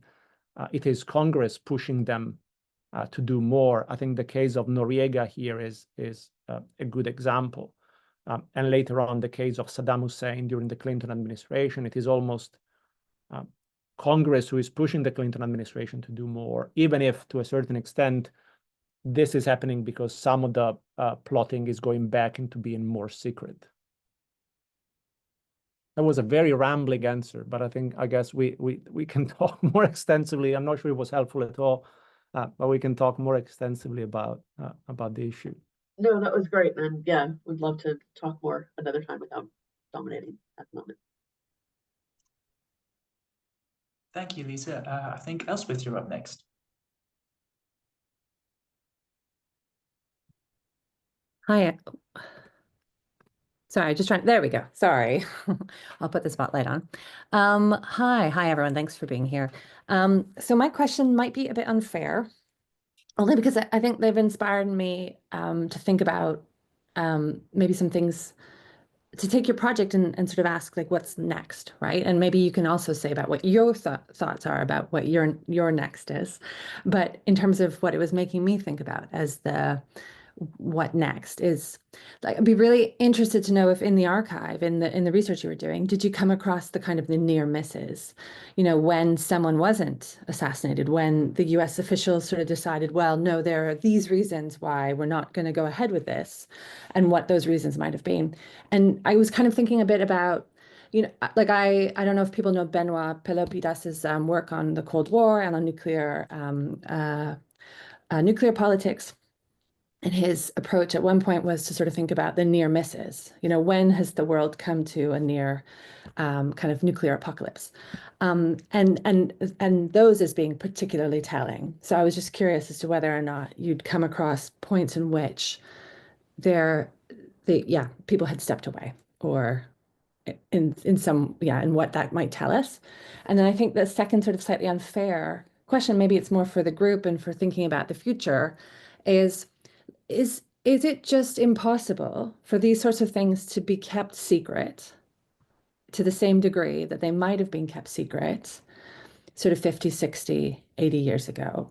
it is Congress pushing them to do more. I think the case of Noriega here is a good example. And later on, the case of Saddam Hussein during the Clinton administration, it is almost Congress who is pushing the Clinton administration to do more, even if to a certain extent, this is happening because some of the plotting is going back into being more secret. That was a very rambling answer, but I guess we can talk more extensively. I'm not sure it was helpful at all, but we can talk more extensively about the issue. No, that was great, and yeah, we'd love to talk more another time without dominating at the moment. Thank you, Lisa. I think Elspeth, you're up next. Hi. Sorry, just trying. There we go. Sorry. I'll put the spotlight on. Hi, everyone. Thanks for being here. So my question might be a bit unfair, only because I think they've inspired me to think about maybe some things, to take your project and sort of ask like what's next, right? And maybe you can also say about what your thoughts are about what your next is. But in terms of what it was making me think about as the what next is, like, I'd be really interested to know if in the archive, in the research you were doing, did you come across the kind of the near misses, you know, when someone wasn't assassinated, when the US officials sort of decided, well, no, there are these reasons why we're not going to go ahead with this, and what those reasons might have been. And I was kind of thinking a bit about, you know, like I don't know if people know Benoit Pelopidas's work on the Cold War and on nuclear politics. And his approach at one point was to sort of think about the near misses. You know, when has the world come to a near kind of nuclear apocalypse? And those as being particularly telling. So I was just curious as to whether or not you'd come across points in which people had stepped away, or in some, and what that might tell us. And then I think the second sort of slightly unfair question, maybe it's more for the group and for thinking about the future, is it just impossible for these sorts of things to be kept secret to the same degree that they might have been kept secret sort of 50, 60, 80 years ago?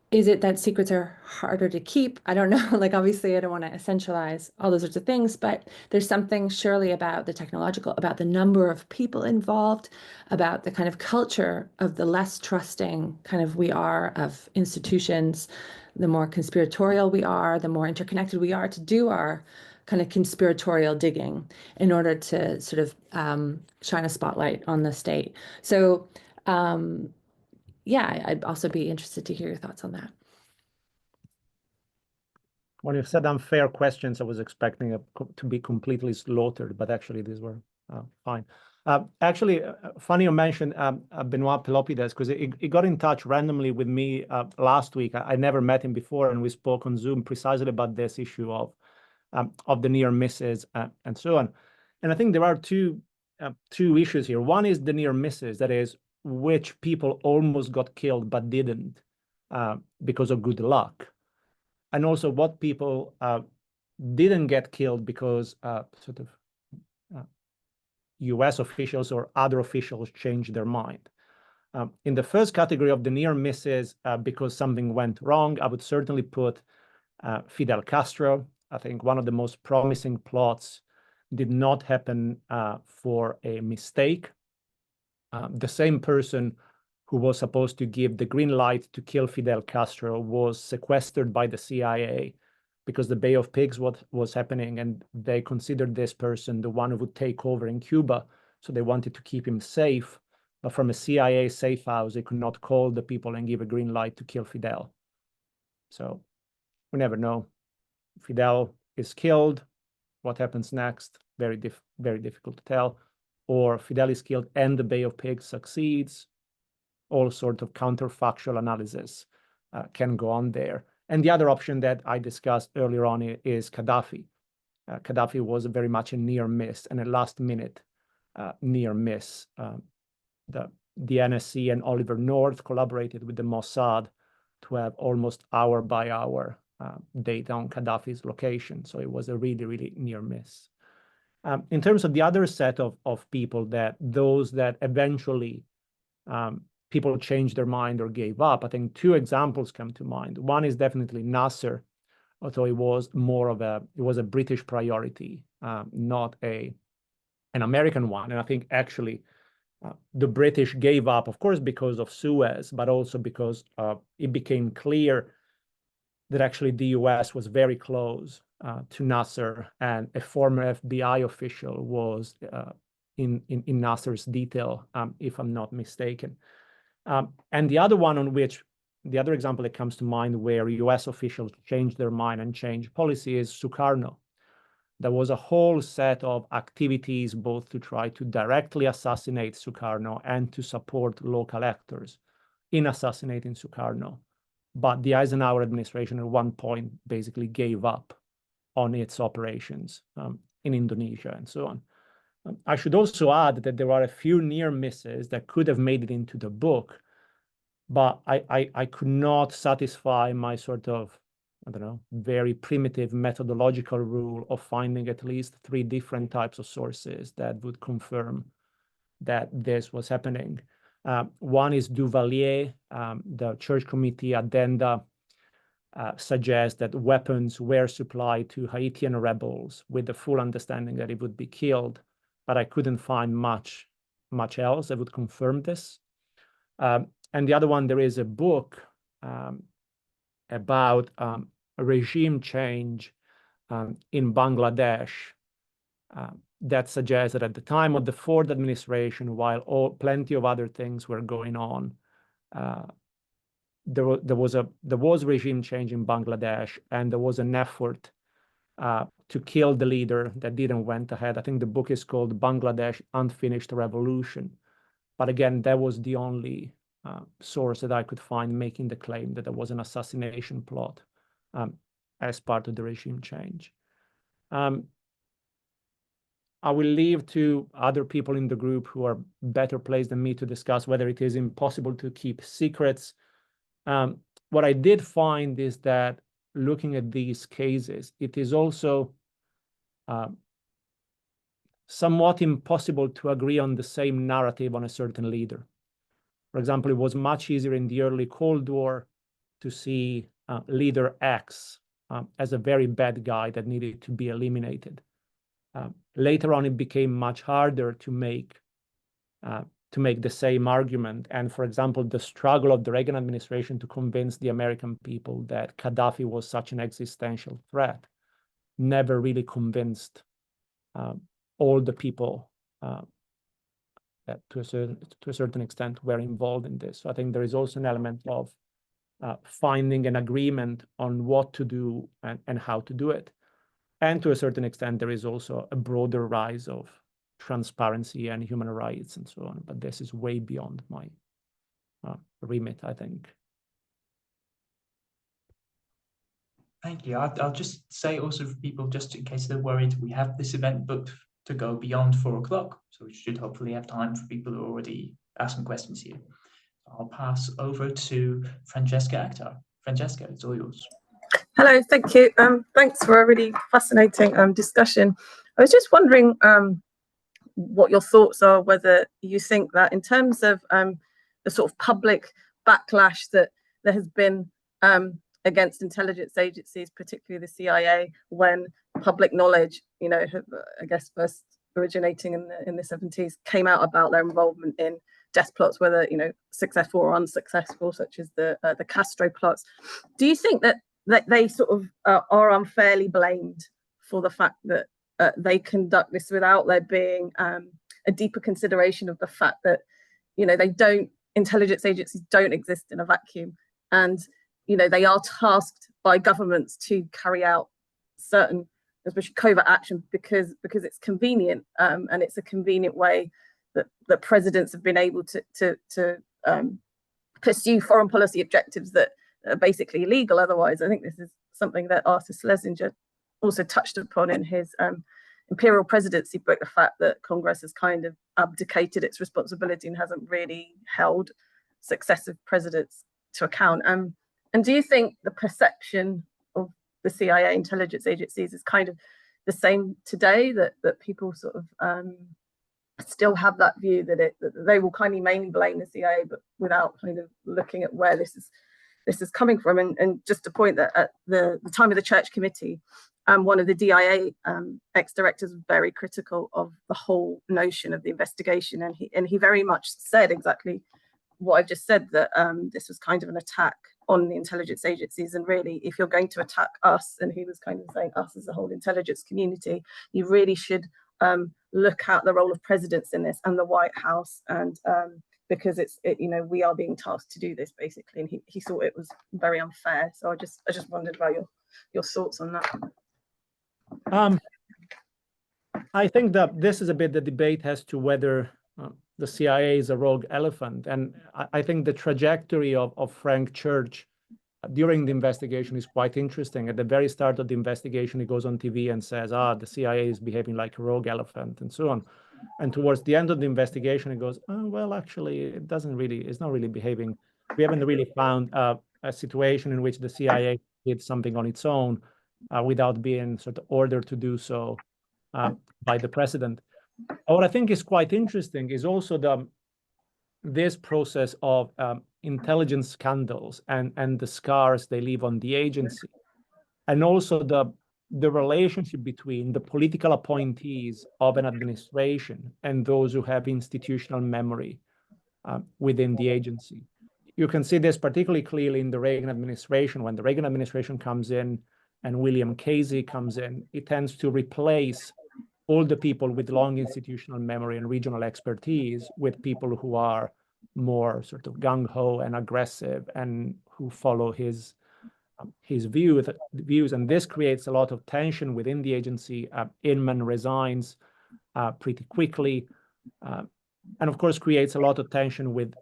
Is it that secrets are harder to keep? I don't know. Like, obviously, I don't want to essentialize all those sorts of things, but there's something surely about the technological, about the number of people involved, about the kind of culture of the less trusting kind of we are of institutions, the more conspiratorial we are, the more interconnected we are to do our kind of conspiratorial digging in order to sort of shine a spotlight on the state. So, I'd also be interested to hear your thoughts on that. When you said unfair questions, I was expecting to be completely slaughtered, but actually these were fine. Actually, funny you mentioned Benoit Pelopidas, because he got in touch randomly with me last week. I never met him before, and we spoke on Zoom precisely about this issue of the near misses and so on. And I think there are two issues here. One is the near misses, that is, which people almost got killed but didn't because of good luck. And also what people didn't get killed because US officials or other officials changed their mind. In the first category of the near misses, because something went wrong, I would certainly put Fidel Castro. I think one of the most promising plots did not happen for a mistake. The same person who was supposed to give the green light to kill Fidel Castro was sequestered by the CIA because the Bay of Pigs was happening, and they considered this person the one who would take over in Cuba. So they wanted to keep him safe, but from a CIA safe house, they could not call the people and give a green light to kill Fidel. So we never know. Fidel is killed. What happens next? Very difficult to tell. Or Fidel is killed and the Bay of Pigs succeeds. All sorts of counterfactual analysis can go on there. And the other option that I discussed earlier on is Gaddafi. Gaddafi was very much a near miss and a last minute near miss. The NSC and Oliver North collaborated with the Mossad to have almost hour by hour data on Gaddafi's location. So it was a really, really near miss. In terms of the other set of people, those that eventually people changed their mind or gave up, I think two examples come to mind. One is definitely Nasser, although it was a British priority, not an American one. And I think actually the British gave up, of course, because of Suez, but also because it became clear that actually the US was very close to Nasser, and a former FBI official was in Nasser's detail, if I'm not mistaken. And the other example that comes to mind where US officials changed their mind and changed policy is Sukarno. There was a whole set of activities both to try to directly assassinate Sukarno and to support local actors in assassinating Sukarno. But the Eisenhower administration at one point basically gave up on its operations in Indonesia and so on. I should also add that there are a few near misses that could have made it into the book, but I could not satisfy my sort of, I don't know, very primitive methodological rule of finding at least 3 different types of sources that would confirm that this was happening. One is Duvalier, the Church Committee addenda suggests that weapons were supplied to Haitian rebels with the full understanding that it would be killed, but I couldn't find much else that would confirm this. And the other one, there is a book about a regime change in Bangladesh that suggests that at the time of the Ford administration, while plenty of other things were going on, there was regime change in Bangladesh, and there was an effort to kill the leader that didn't went ahead. I think the book is called Bangladesh Unfinished Revolution. But again, that was the only source that I could find making the claim that there was an assassination plot as part of the regime change. I will leave to other people in the group who are better placed than me to discuss whether it is impossible to keep secrets. What I did find is that looking at these cases, it is also somewhat impossible to agree on the same narrative on a certain leader. For example, it was much easier in the early Cold War to see leader X as a very bad guy that needed to be eliminated. Later on, it became much harder to make the same argument. And for example, the struggle of the Reagan administration to convince the American people that Gaddafi was such an existential threat never really convinced all the people that to a certain extent were involved in this. So I think there is also an element of finding an agreement on what to do and how to do it. And to a certain extent, there is also a broader rise of transparency and human rights and so on. But this is way beyond my remit, I think. Thank you. I'll just say also for people, just in case they're worried, we have this event booked to go beyond 4 o'clock. So we should hopefully have time for people who are already asking questions here. I'll pass over to Francesca Akhtar. Francesca, it's all yours. Hello, thank you. Thanks for a really fascinating discussion. I was just wondering what your thoughts are, whether you think that in terms of the sort of public backlash that there has been against intelligence agencies, particularly the CIA, when public knowledge, you know, I guess first originating in the 70s, came out about their involvement in death plots, whether, you know, successful or unsuccessful, such as the Castro plots. Do you think that they sort of are unfairly blamed for the fact that they conduct this without there being a deeper consideration of the fact that, you know, intelligence agencies don't exist in a vacuum, and, you know, they are tasked by governments to carry out certain, especially covert action, because it's convenient, and it's a convenient way that presidents have been able to pursue foreign policy objectives that are basically illegal otherwise. I think this is something that Arthur Schlesinger also touched upon in his Imperial Presidency book, the fact that Congress has kind of abdicated its responsibility and hasn't really held successive presidents to account. And do you think the perception of the CIA intelligence agencies is kind of the same today, that people sort of still have that view that they will kind of mainly blame the CIA, but without kind of looking at where this is coming from? And just to point that at the time of the Church Committee, one of the DIA ex-directors was very critical of the whole notion of the investigation, and he very much said exactly what I've just said, that this was kind of an attack on the intelligence agencies, and really, if you're going to attack us, and he was kind of saying us as the whole intelligence community, you really should look at the role of presidents in this and the White House, and because you know, we are being tasked to do this basically, and he thought it was very unfair. So I just wondered about your thoughts on that. I think that this is a bit the debate as to whether the CIA is a rogue elephant, and I think the trajectory of Frank Church during the investigation is quite interesting. At the very start of the investigation, he goes on TV and says, the CIA is behaving like a rogue elephant and so on. And towards the end of the investigation, he goes, oh, well, actually, it's not really behaving. We haven't really found a situation in which the CIA did something on its own without being sort of ordered to do so by the president. What I think is quite interesting is also this process of intelligence scandals and the scars they leave on the agency, and also the relationship between the political appointees of an administration and those who have institutional memory within the agency. You can see this particularly clearly in the Reagan administration. When the Reagan administration comes in and William Casey comes in, it tends to replace all the people with long institutional memory and regional expertise with people who are more sort of gung-ho and aggressive and who follow his views. And this creates a lot of tension within the agency. Inman resigns pretty quickly, and of course creates a lot of tension with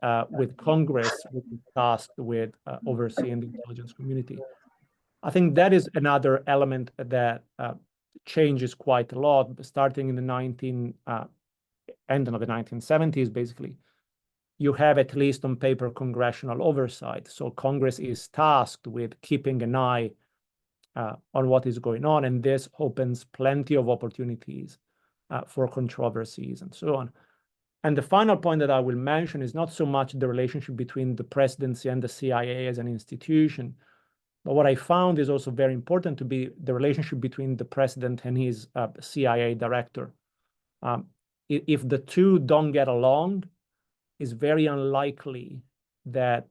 Congress, which is tasked with overseeing the intelligence community. I think that is another element that changes quite a lot, starting in the end of the 1970s, basically. You have, at least on paper, congressional oversight. So Congress is tasked with keeping an eye on what is going on, and this opens plenty of opportunities for controversies and so on. And the final point that I will mention is not so much the relationship between the presidency and the CIA as an institution, but what I found is also very important to be the relationship between the president and his CIA director. If the two don't get along, it's very unlikely that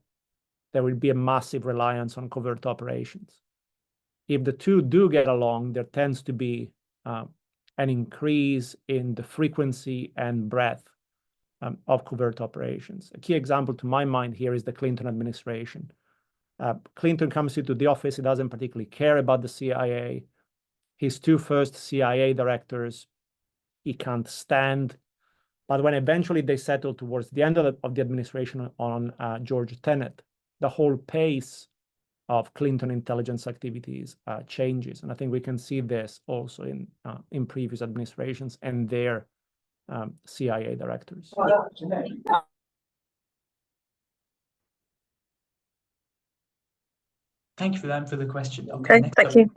there will be a massive reliance on covert operations. If the two do get along, there tends to be an increase in the frequency and breadth of covert operations. A key example to my mind here is the Clinton administration. Clinton comes into the office, he doesn't particularly care about the CIA. His two first CIA directors, he can't stand. But when eventually they settle towards the end of the administration on George Tenet, the whole pace of Clinton intelligence activities changes. And I think we can see this also in previous administrations and their CIA directors. Thank you for that, for the question. Okay, thank you.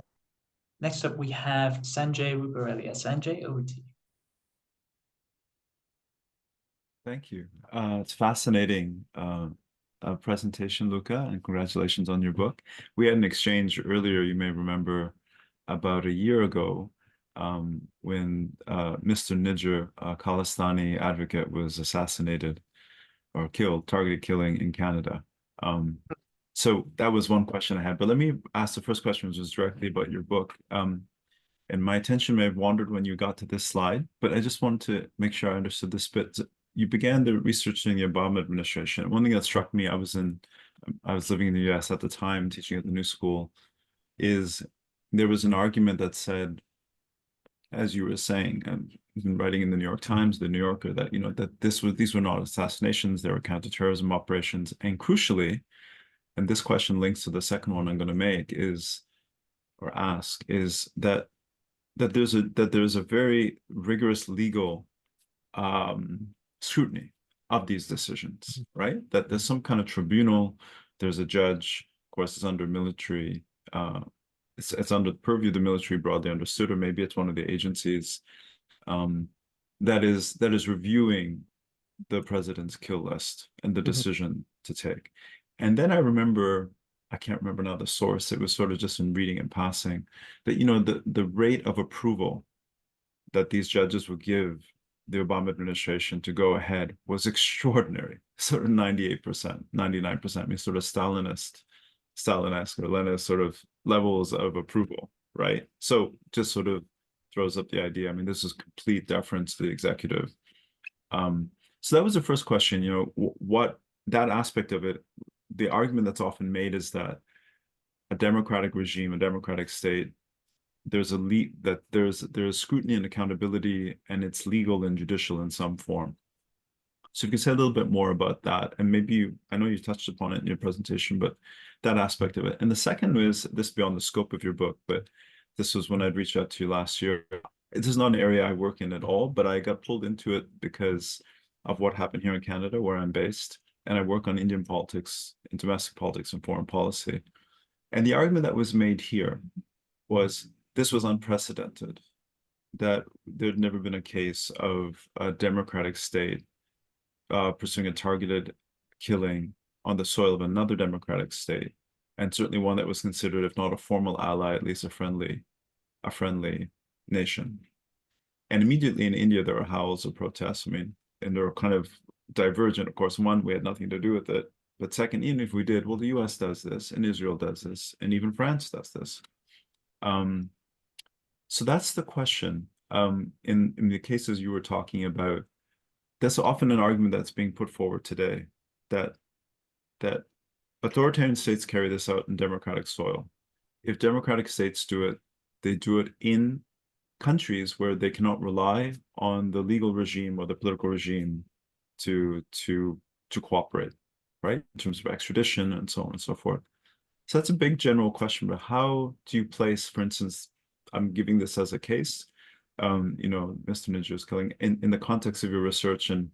Next up, we have Sanjay Ruparelia. Sanjay, over to you. Thank you. It's fascinating presentation, Luca, and congratulations on your book. We had an exchange earlier, you may remember, about a year ago when Mr. Niger, a Khalistani advocate, was assassinated or killed, targeted killing in Canada. So that was one question I had, but let me ask the first question, which was directly about your book. And my attention may have wandered when you got to this slide, but I just wanted to make sure I understood this bit. You began the research in the Obama administration. One thing that struck me, I was living in the US at the time, teaching at the New School, is there was an argument that said, as you were saying, and writing in the New York Times, the New Yorker, that that these were not assassinations, they were counterterrorism operations, and crucially, and this question links to the second one I'm going to make, is that there's a very rigorous legal scrutiny of these decisions, right? That there's some kind of tribunal, there's a judge, of course, it's under military, it's under the purview of the military, broadly understood, or maybe it's one of the agencies that is reviewing the president's kill list and the decision to take. And then I remember, I can't remember now the source, it was sort of just in reading and passing, that the rate of approval that these judges would give the Obama administration to go ahead was extraordinary, sort of 98%, 99%, I mean, sort of Stalinesque or Leninist sort of levels of approval, right? So just sort of throws up the idea. I mean, this is complete deference to the executive. So that was the first question, what that aspect of it, the argument that's often made is that a democratic regime, a democratic state, there's scrutiny and accountability, and it's legal and judicial in some form. So if you could say a little bit more about that, and maybe I know you touched upon it in your presentation, but that aspect of it. And the second was this beyond the scope of your book, but this was when I'd reached out to you last year. This is not an area I work in at all, but I got pulled into it because of what happened here in Canada, where I'm based, and I work on Indian politics, in domestic politics and foreign policy. And the argument that was made here was this was unprecedented, that there'd never been a case of a democratic state pursuing a targeted killing on the soil of another democratic state, and certainly one that was considered, if not a formal ally, at least a friendly nation. And immediately in India, there were howls of protests. I mean, and they were kind of divergent. Of course, one, we had nothing to do with it. But second, even if we did, well, the US does this, and Israel does this, and even France does this. So that's the question. In the cases you were talking about, that's often an argument that's being put forward today, that authoritarian states carry this out in democratic soil. If democratic states do it, they do it in countries where they cannot rely on the legal regime or the political regime to cooperate, right? In terms of extradition and so on and so forth. So that's a big general question, but how do you place, for instance, I'm giving this as a case, you know, Mr. Ninja's killing in the context of your research and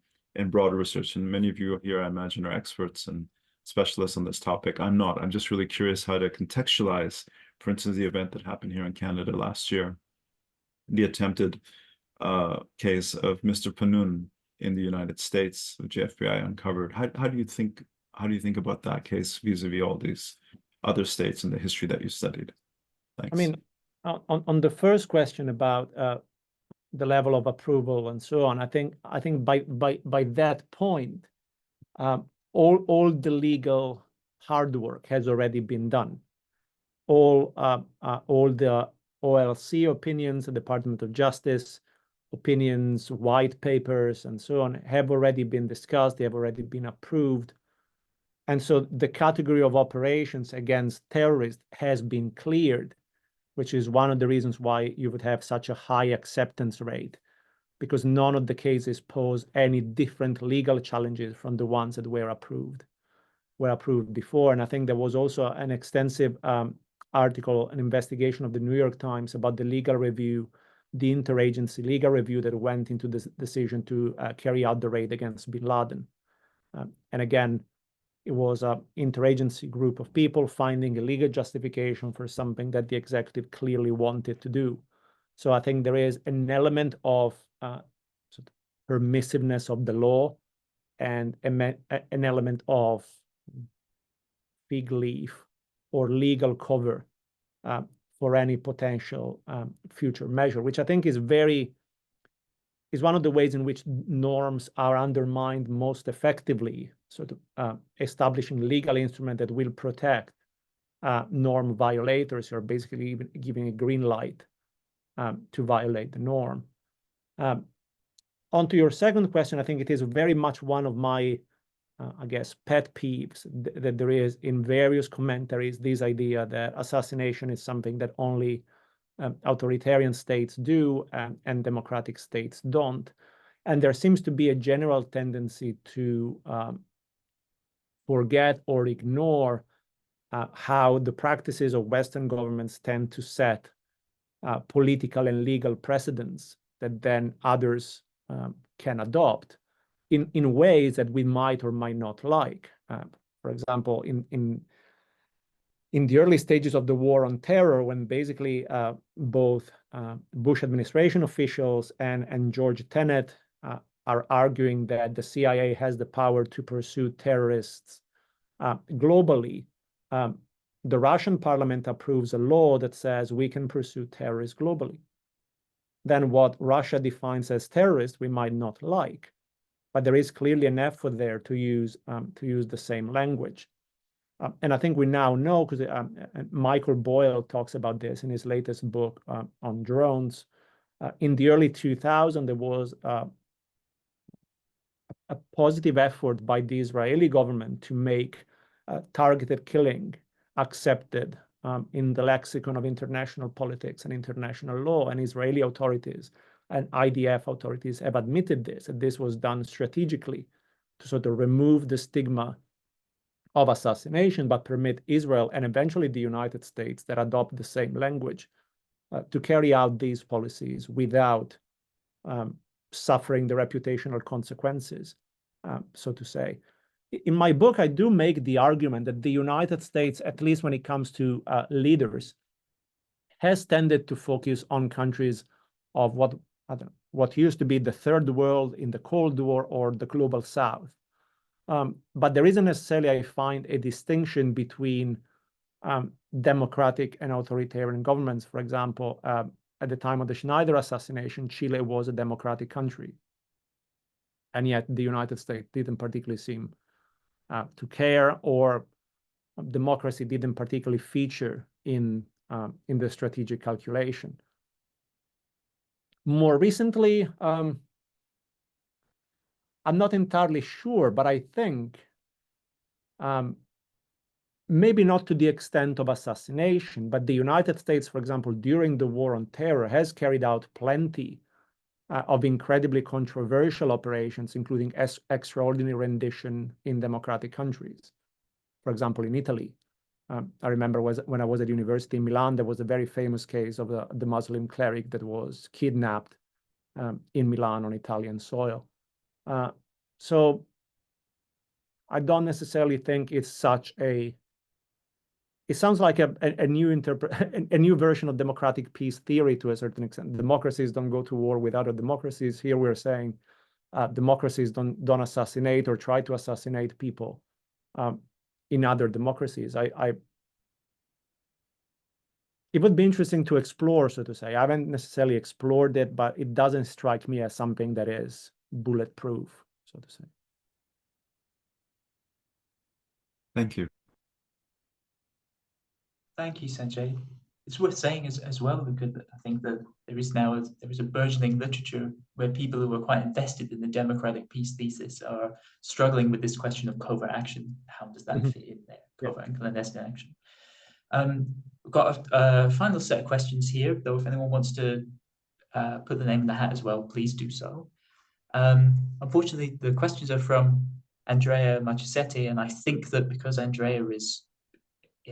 broader research, and many of you here, I imagine, are experts and specialists on this topic. I'm not. I'm just really curious how to contextualize, for instance, the event that happened here in Canada last year, the attempted case of Mr. Panun in the United States, which the FBI uncovered. How do you think about that case vis-a-vis all these other states and the history that you studied? Thanks. I mean, on the first question about the level of approval and so on, I think by that point, all the legal hard work has already been done. All the OLC opinions, the Department of Justice opinions, white papers, and so on have already been discussed. They have already been approved. And so the category of operations against terrorists has been cleared, which is one of the reasons why you would have such a high acceptance rate, because none of the cases pose any different legal challenges from the ones that were approved before. And I think there was also an extensive article, an investigation of the New York Times about the legal review, the interagency legal review that went into this decision to carry out the raid against bin Laden. And again, it was an interagency group of people finding a legal justification for something that the executive clearly wanted to do. So I think there is an element of sort of permissiveness of the law and an element of fig leaf or legal cover for any potential future measure, which I think is one of the ways in which norms are undermined most effectively, sort of establishing legal instrument that will protect norm violators, or basically even giving a green light to violate the norm. On to your second question, I think it is very much one of my, I guess, pet peeves that there is in various commentaries, this idea that assassination is something that only authoritarian states do and democratic states don't. And there seems to be a general tendency to forget or ignore how the practices of Western governments tend to set political and legal precedents that then others can adopt in ways that we might or might not like. For example, in the early stages of the war on terror, when basically both Bush administration officials and George Tenet are arguing that the CIA has the power to pursue terrorists globally, the Russian parliament approves a law that says we can pursue terrorists globally. Then what Russia defines as terrorist, we might not like, but there is clearly an effort there to use the same language. And I think we now know, because Michael Boyle talks about this in his latest book on drones. In the early 2000s, there was a positive effort by the Israeli government to make targeted killing accepted in the lexicon of international politics and international law, and Israeli authorities and IDF authorities have admitted this, that this was done strategically to sort of remove the stigma of assassination, but permit Israel and eventually the United States that adopt the same language to carry out these policies without suffering the reputational consequences, so to say. In my book, I do make the argument that the United States, at least when it comes to leaders, has tended to focus on countries of what used to be the third world in the Cold War or the global South. But there isn't necessarily, I find, a distinction between democratic and authoritarian governments. For example, at the time of the Schneider assassination, Chile was a democratic country. And yet the United States didn't particularly seem to care, or democracy didn't particularly feature in the strategic calculation. More recently, I'm not entirely sure, but I think maybe not to the extent of assassination, but the United States, for example, during the War on Terror, has carried out plenty of incredibly controversial operations, including extraordinary rendition in democratic countries. For example, in Italy, I remember when I was at university in Milan, there was a very famous case of the Muslim cleric that was kidnapped in Milan on Italian soil. So I don't necessarily think it's such a, it sounds like a new version of democratic peace theory to a certain extent. Democracies don't go to war with other democracies. Here we're saying democracies don't assassinate or try to assassinate people in other democracies. It would be interesting to explore, so to say. I haven't necessarily explored it, but it doesn't strike me as something that is bulletproof, so to say. Thank you. Thank you, Sanjay. It's worth saying as well, Luca, that I think that there is a burgeoning literature where people who are quite invested in the democratic peace thesis are struggling with this question of covert action. How does that fit in there? Covert and clandestine action. We've got a final set of questions here, though if anyone wants to put the name in the hat as well, please do so. Unfortunately, the questions are from Andrea Machisetti, and I think that because Andrea is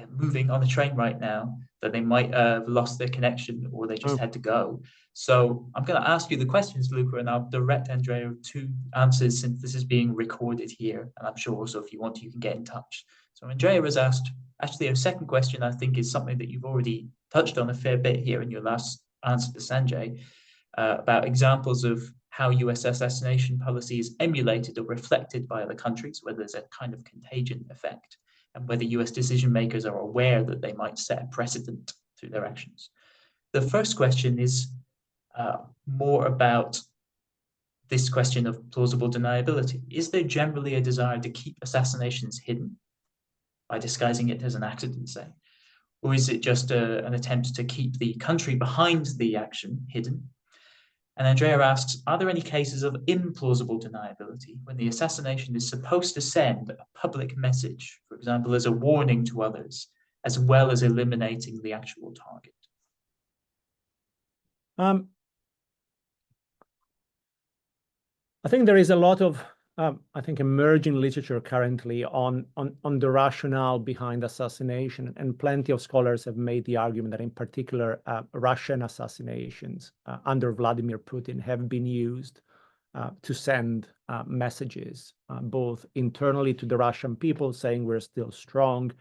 moving on a train right now, that they might have lost their connection or they just had to go. So I'm going to ask you the questions, Luca, and I'll direct Andrea to answers since this is being recorded here. And I'm sure also if you want to, you can get in touch. So Andrea has asked, actually, her second question, I think, is something that you've already touched on a fair bit here in your last answer to Sanjay, about examples of how US assassination policy is emulated or reflected by other countries, whether there's a kind of contagion effect, and whether US decision makers are aware that they might set a precedent through their actions. The first question is more about this question of plausible deniability. Is there generally a desire to keep assassinations hidden by disguising it as an accident, say? Or is it just an attempt to keep the country behind the action hidden? And Andrea asks, are there any cases of implausible deniability when the assassination is supposed to send a public message, for example, as a warning to others, as well as eliminating the actual target? I think there is a lot of, emerging literature currently on the rationale behind assassination, and plenty of scholars have made the argument that in particular Russian assassinations under Vladimir Putin have been used to send messages both internally to the Russian people saying we're still strong,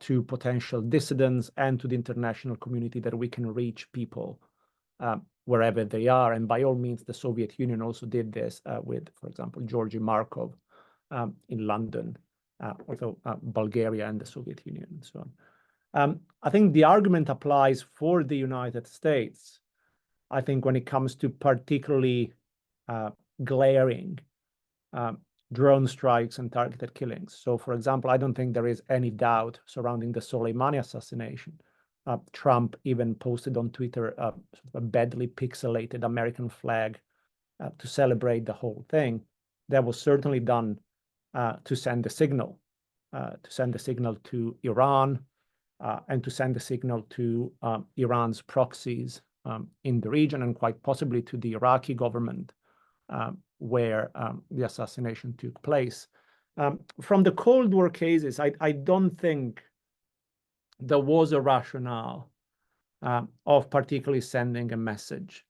to potential dissidents, and to the international community that we can reach people wherever they are. And by all means, the Soviet Union also did this with, for example, Georgy Markov in London, also Bulgaria and the Soviet Union and so on. I think the argument applies for the United States, I think, when it comes to particularly glaring drone strikes and targeted killings. So, for example, I don't think there is any doubt surrounding the Soleimani assassination. Trump even posted on Twitter sort of a badly pixelated American flag to celebrate the whole thing. That was certainly done to send a signal, to Iran, and to send a signal to Iran's proxies in the region, and quite possibly to the Iraqi government, where the assassination took place. From the Cold War cases, I don't think there was a rationale of particularly sending a message.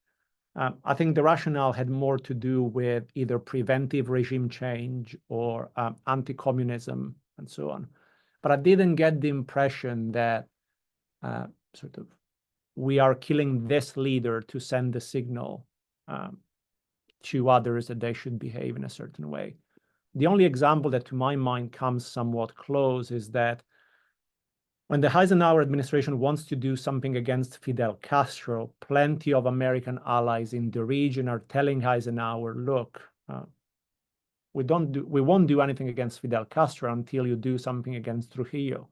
I think the rationale had more to do with either preventive regime change or anti-communism and so on. But I didn't get the impression that sort of we are killing this leader to send a signal to others that they should behave in a certain way. The only example that to my mind comes somewhat close is that when the Eisenhower administration wants to do something against Fidel Castro, plenty of American allies in the region are telling Eisenhower, look, we won't do anything against Fidel Castro until you do something against Trujillo.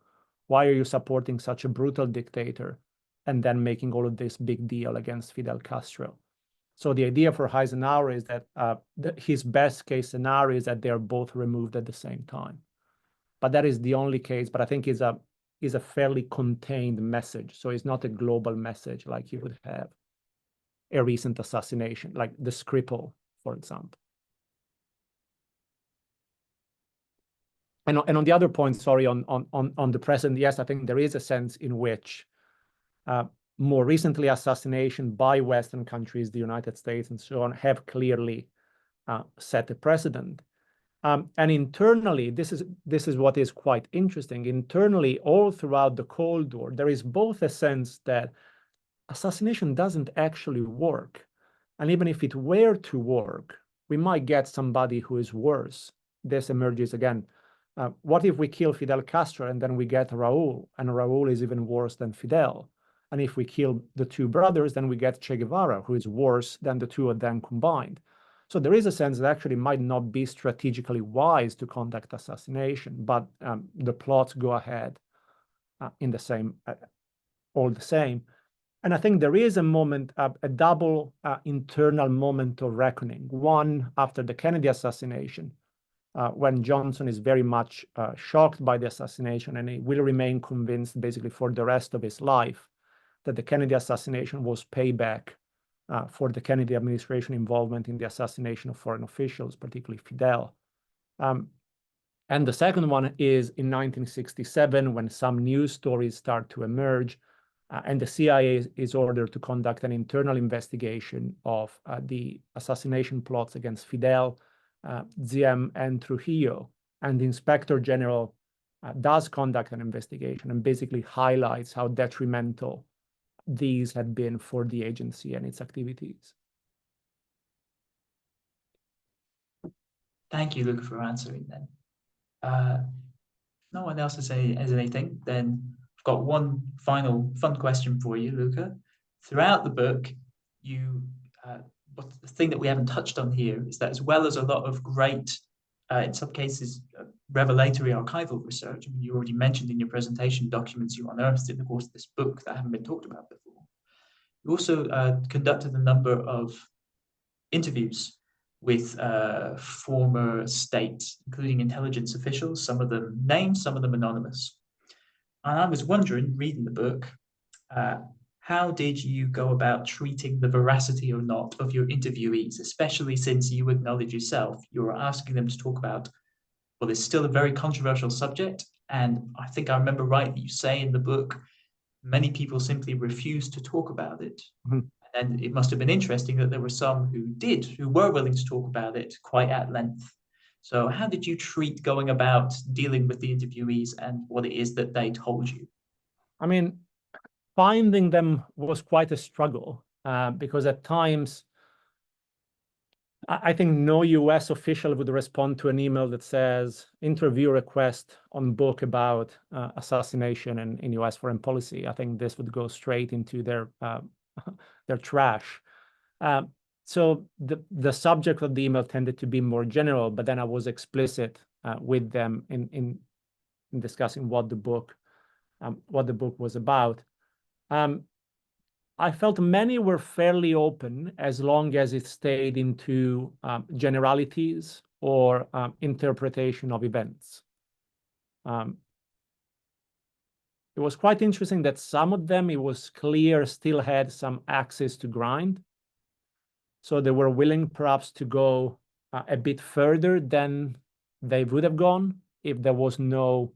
Why are you supporting such a brutal dictator and then making all of this big deal against Fidel Castro? So the idea for Eisenhower is that his best case scenario is that they are both removed at the same time. But that is the only case, but I think is a fairly contained message. So it's not a global message like you would have a recent assassination, like the Skripal, for example. And on the other point, sorry, on the present, yes, I think there is a sense in which more recently assassination by Western countries, the United States and so on, have clearly set a precedent. And internally, this is what is quite interesting. Internally, all throughout the Cold War, there is both a sense that assassination doesn't actually work. And even if it were to work, we might get somebody who is worse. This emerges again. What if we kill Fidel Castro and then we get Raúl, and Raúl is even worse than Fidel? And if we kill the two brothers, then we get Che Guevara, who is worse than the two of them combined. So there is a sense that actually might not be strategically wise to conduct assassination, but the plots go ahead in the same, all the same. And I think there is a moment, a double internal moment of reckoning. One, after the Kennedy assassination, when Johnson is very much shocked by the assassination, and he will remain convinced basically for the rest of his life that the Kennedy assassination was payback for the Kennedy administration involvement in the assassination of foreign officials, particularly Fidel. And the second one is in 1967, when some news stories start to emerge, and the CIA is ordered to conduct an internal investigation of the assassination plots against Fidel, Diem, and Trujillo. And the Inspector General does conduct an investigation and basically highlights how detrimental these had been for the agency and its activities. Thank you, Luca, for answering then. No one else has anything, then I've got one final fun question for you, Luca. Throughout the book, but the thing that we haven't touched on here is that as well as a lot of great, in some cases, revelatory archival research, I mean, you already mentioned in your presentation documents you unearthed in the course of this book that haven't been talked about before. You also conducted a number of interviews with former states, including intelligence officials, some of them named, some of them anonymous. And I was wondering, reading the book, how did you go about treating the veracity or not of your interviewees, especially since you acknowledge yourself, you were asking them to talk about, well, it's still a very controversial subject. And I think I remember right that you say in the book, many people simply refuse to talk about it. Mm-hmm. And it must have been interesting that there were some who were willing to talk about it quite at length. So how did you treat going about dealing with the interviewees and what it is that they told you? I mean, finding them was quite a struggle because at times, I think no US official would respond to an email that says interview request on book about assassination in US foreign policy. I think this would go straight into their trash. So the subject of the email tended to be more general, but then I was explicit with them in discussing what the book was about. I felt many were fairly open as long as it stayed into generalities or interpretation of events. It was quite interesting that some of them, it was clear, still had some axes to grind. So they were willing perhaps to go a bit further than they would have gone if there was no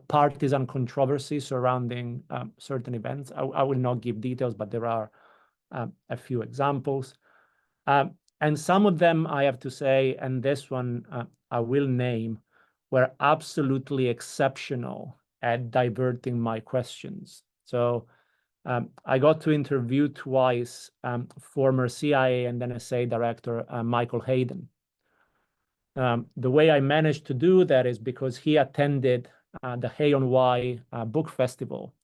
partisan controversy surrounding certain events. I will not give details, but there are a few examples. And some of them, I have to say, and this one I will name, were absolutely exceptional at diverting my questions. So I got to interview twice former CIA and NSA director Michael Hayden. The way I managed to do that is because he attended the Hay on Wye book festival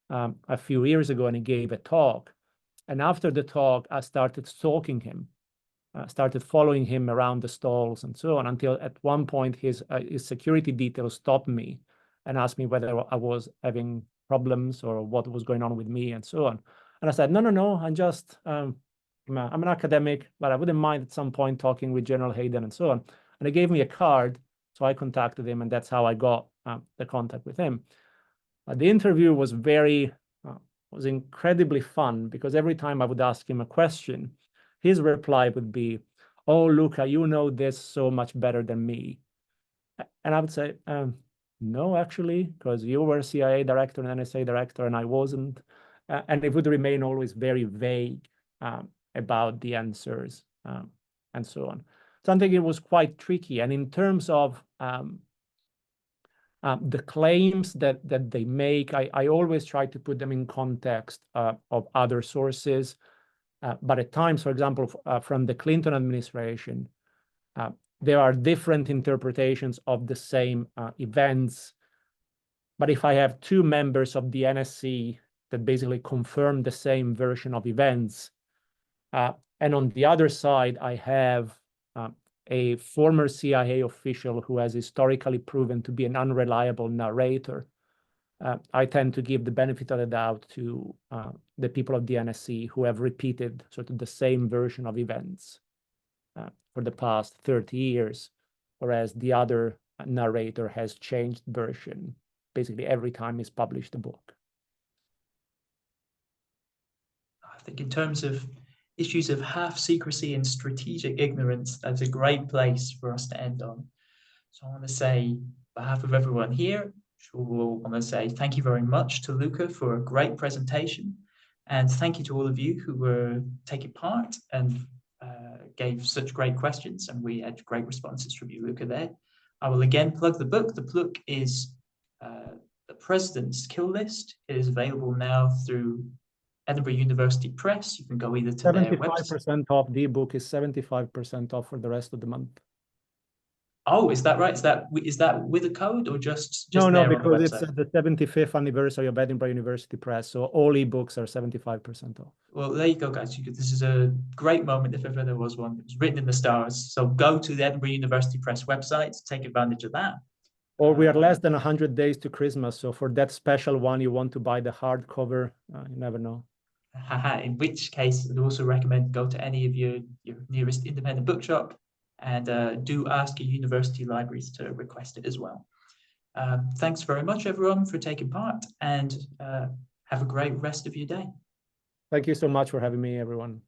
a few years ago, and he gave a talk. And after the talk, I started stalking him, started following him around the stalls and so on, until at one point his security detail stopped me and asked me whether I was having problems or what was going on with me and so on. And I said, no, I'm just, I'm an academic, but I wouldn't mind at some point talking with General Hayden and so on. And they gave me a card, so I contacted him, and that's how I got the contact with him. The interview was was incredibly fun, because every time I would ask him a question, his reply would be, "Oh, Luca, you know this so much better than me." And I would say, no, actually, because you were CIA director and NSA director, and I wasn't. And it would remain always very vague about the answers and so on. So I think it was quite tricky. And in terms of the claims that they make, I always try to put them in context of other sources. But at times, for example, from the Clinton administration, there are different interpretations of the same events. But if I have two members of the NSC that basically confirm the same version of events, and on the other side, I have a former CIA official who has historically proven to be an unreliable narrator, I tend to give the benefit of the doubt to the people of the NSC who have repeated sort of the same version of events for the past 30 years, whereas the other narrator has changed version basically every time he's published a book. I think in terms of issues of half secrecy and strategic ignorance, that's a great place for us to end on. So I want to say, on behalf of everyone here, we'll want to say thank you very much to Luca for a great presentation. And thank you to all of you who were taking part and gave such great questions. And we had great responses from you, Luca, there. I will again plug the book. The book is The President's Kill List. It is available now through Edinburgh University Press. You can go either to their website. 75% off. The ebook is 75% off for the rest of the month. Oh, is that right? Is that with a code or just no, there because on the it's website? the 75th anniversary of Edinburgh University Press, so all ebooks are 75% off. Well, there you go, guys. This is a great moment if ever there was one. It was written in the stars. So go to the Edinburgh University Press website to take advantage of that. Or we are less than 100 days to Christmas, so for that special one, you want to buy the hardcover. You never know. In which case, I'd also recommend go to any of your nearest independent bookshop and do ask your university libraries to request it as well. Thanks very much, everyone, for taking part, and have a great rest of your day. Thank you so much for having me, everyone.